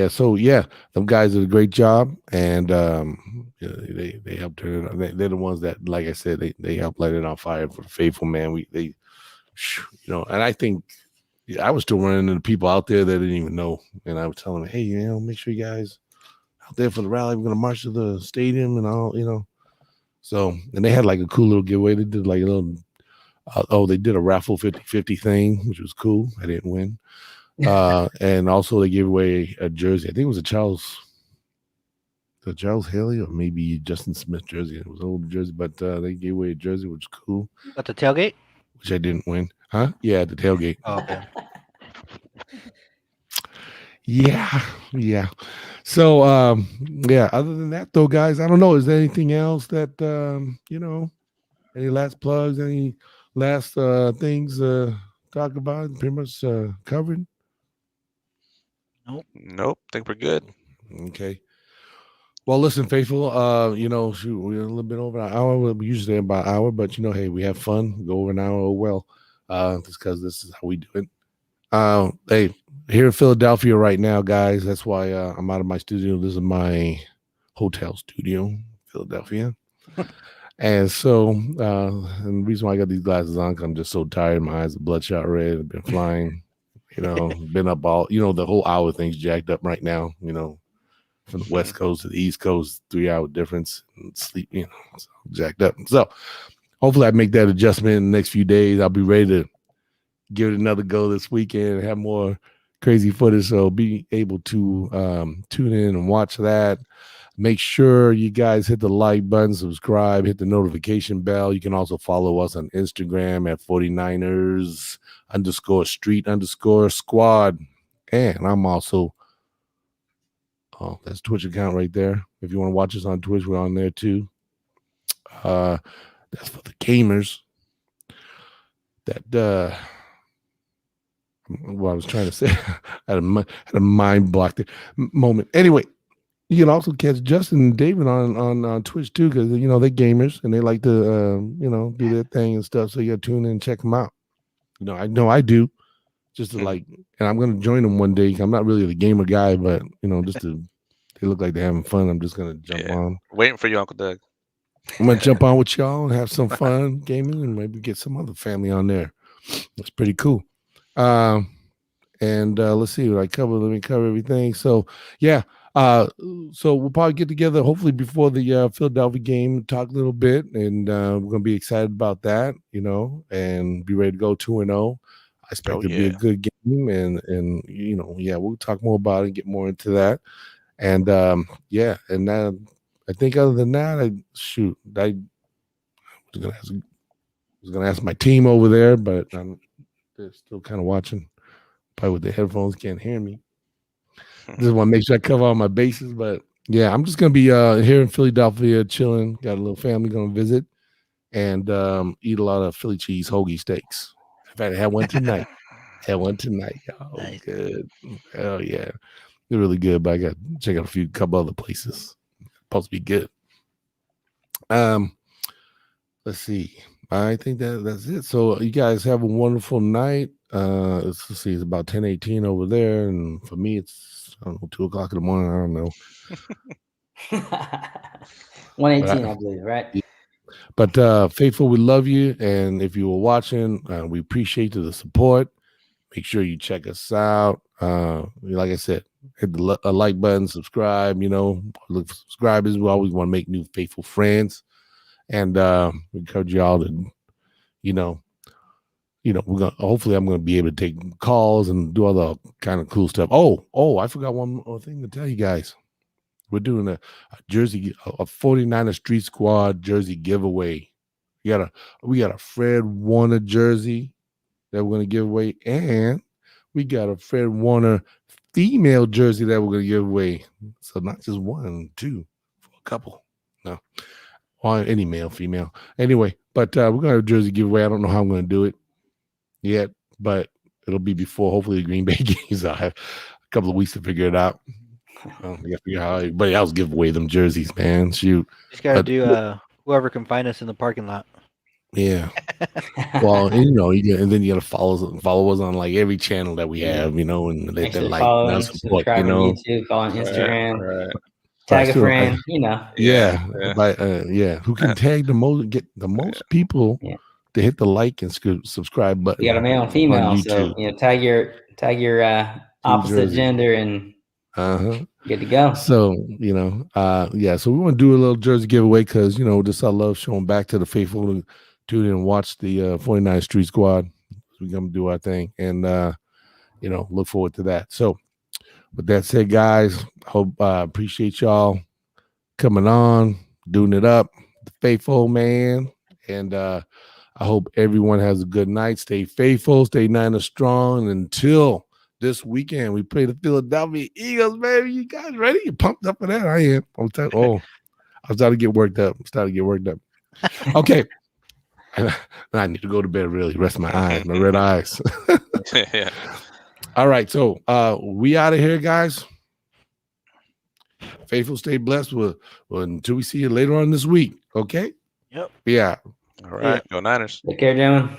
So them guys did a great job, and they helped turn it on. They're the ones that, like I said, they helped light it on fire for the faithful, man. And I think I was still running into people out there that didn't even know, and I was telling them, hey, make sure you guys out there for the rally. We're gonna march to the stadium and all, So, and they had like a cool little giveaway. They did like a little. They did a raffle 50-50 thing, which was cool. I didn't win. And also they gave away a jersey. I think it was a Charles Haley or maybe Justin Smith jersey. It was an old jersey, but they gave away a jersey, which was cool. At the tailgate? Which I didn't win. Huh? Yeah, at the tailgate. Oh, okay. Yeah. So yeah, other than that though, guys, I don't know. Is there anything else that any last plugs, any last things talk about? Pretty much covered. Nope. Think we're good. Okay. Well, listen, faithful. Shoot, we're a little bit over an hour. We're usually about an hour, but hey, we have fun. We go over an hour. Oh well, just because this is how we do it. Hey, here in Philadelphia right now, guys. That's why I'm out of my studio. This is my hotel studio, Philadelphia. And so, and the reason why I got these glasses on, 'cause I'm just so tired. My eyes are bloodshot red. I've been flying, been up all, the whole hour thing's jacked up right now, from the West Coast to the East Coast, 3-hour difference, and sleep, so jacked up. So hopefully I make that adjustment in the next few days. I'll be ready to give it another go this weekend and have more crazy footage. So be able to tune in and watch that. Make sure you guys hit the like button, subscribe, hit the notification bell. You can also follow us on Instagram at 49ers_street_squad. And I'm also, that's Twitch account right there. If you want to watch us on Twitch, we're on there too. That's for the gamers. What I was trying to say, I had a mind blocked moment. Anyway, you can also catch Justin and David on Twitch too, because they're gamers and they like to do their thing and stuff. So you got to tune in and check them out. I know I do, just to and I'm gonna join them one day. I'm not really the gamer guy, but just to they look like they're having fun. I'm just gonna jump on. Waiting for you, Uncle Doug. I'm gonna jump on with y'all and have some fun gaming, and maybe get some other family on there. That's pretty cool. And let's see what I cover. Let me cover everything. So yeah. So we'll probably get together hopefully before the Philadelphia game, talk a little bit, and we're gonna be excited about that, and be ready to go 2-0. I expect it to be a good game, and we'll talk more about it, get more into that, and and then I think other than that, I was gonna ask my team over there, but they're still kind of watching, probably with the headphones, can't hear me. Just want to make sure I cover all my bases, but yeah, I'm just gonna be here in Philadelphia chilling. Got a little family gonna visit and eat a lot of Philly cheese hoagie steaks. In fact, I had one tonight. Y'all. Nice. Good. Oh yeah, they're really good. But I got to check out a couple other places. Supposed to be good. Let's see. I think that's it. So you guys have a wonderful night. Let's see. It's about 10:18 over there, and for me, it's 2:00 in the morning. I don't know. 1:18, I believe, right? But faithful, we love you, and if you were watching, we appreciate the support. Make sure you check us out. Like I said, hit the like button, subscribe. Look for subscribers. We always want to make new faithful friends, and we encourage you all to, hopefully I'm gonna be able to take calls and do other kind of cool stuff. Oh, I forgot one more thing to tell you guys. We're doing a 49er Street Squad jersey giveaway. We got a Fred Warner jersey that we're gonna give away, and we got a Fred Warner female jersey that we're gonna give away. So not just one, two, for a couple. No, or any male, female. Anyway, but we're gonna have a jersey giveaway. I don't know how I'm gonna do it yet, but it'll be before hopefully the Green Bay games. I have a couple of weeks to figure it out. I gotta figure out how everybody else give away them jerseys, man. Shoot, just gotta do whoever can find us in the parking lot. Yeah. Well, and then you gotta follow us on like every channel that we have, and let that like support, subscribe on YouTube, follow on Instagram, right. tag a friend, Yeah. Who can tag get the most people to hit the like and subscribe button? You got a male and female, so tag your opposite gender and good to go. So so we want to do a little jersey giveaway because just I love showing back to the faithful to tune in and watch the 49 Street Squad. We're gonna do our thing and look forward to that. So with that said, guys, hope appreciate y'all coming on, doing it up, the faithful man, and I hope everyone has a good night. Stay faithful, stay Niners strong, and until this weekend. We play the Philadelphia Eagles, baby. You guys ready? You pumped up for that? I am. I'm starting to get worked up. Okay. I need to go to bed, really. Rest my eyes, my red eyes. Yeah. All right. So we out of here, guys. Faithful, stay blessed. Well, until we see you later on this week. Okay? Yep. Yeah. All right. Go Niners. Take care, gentlemen.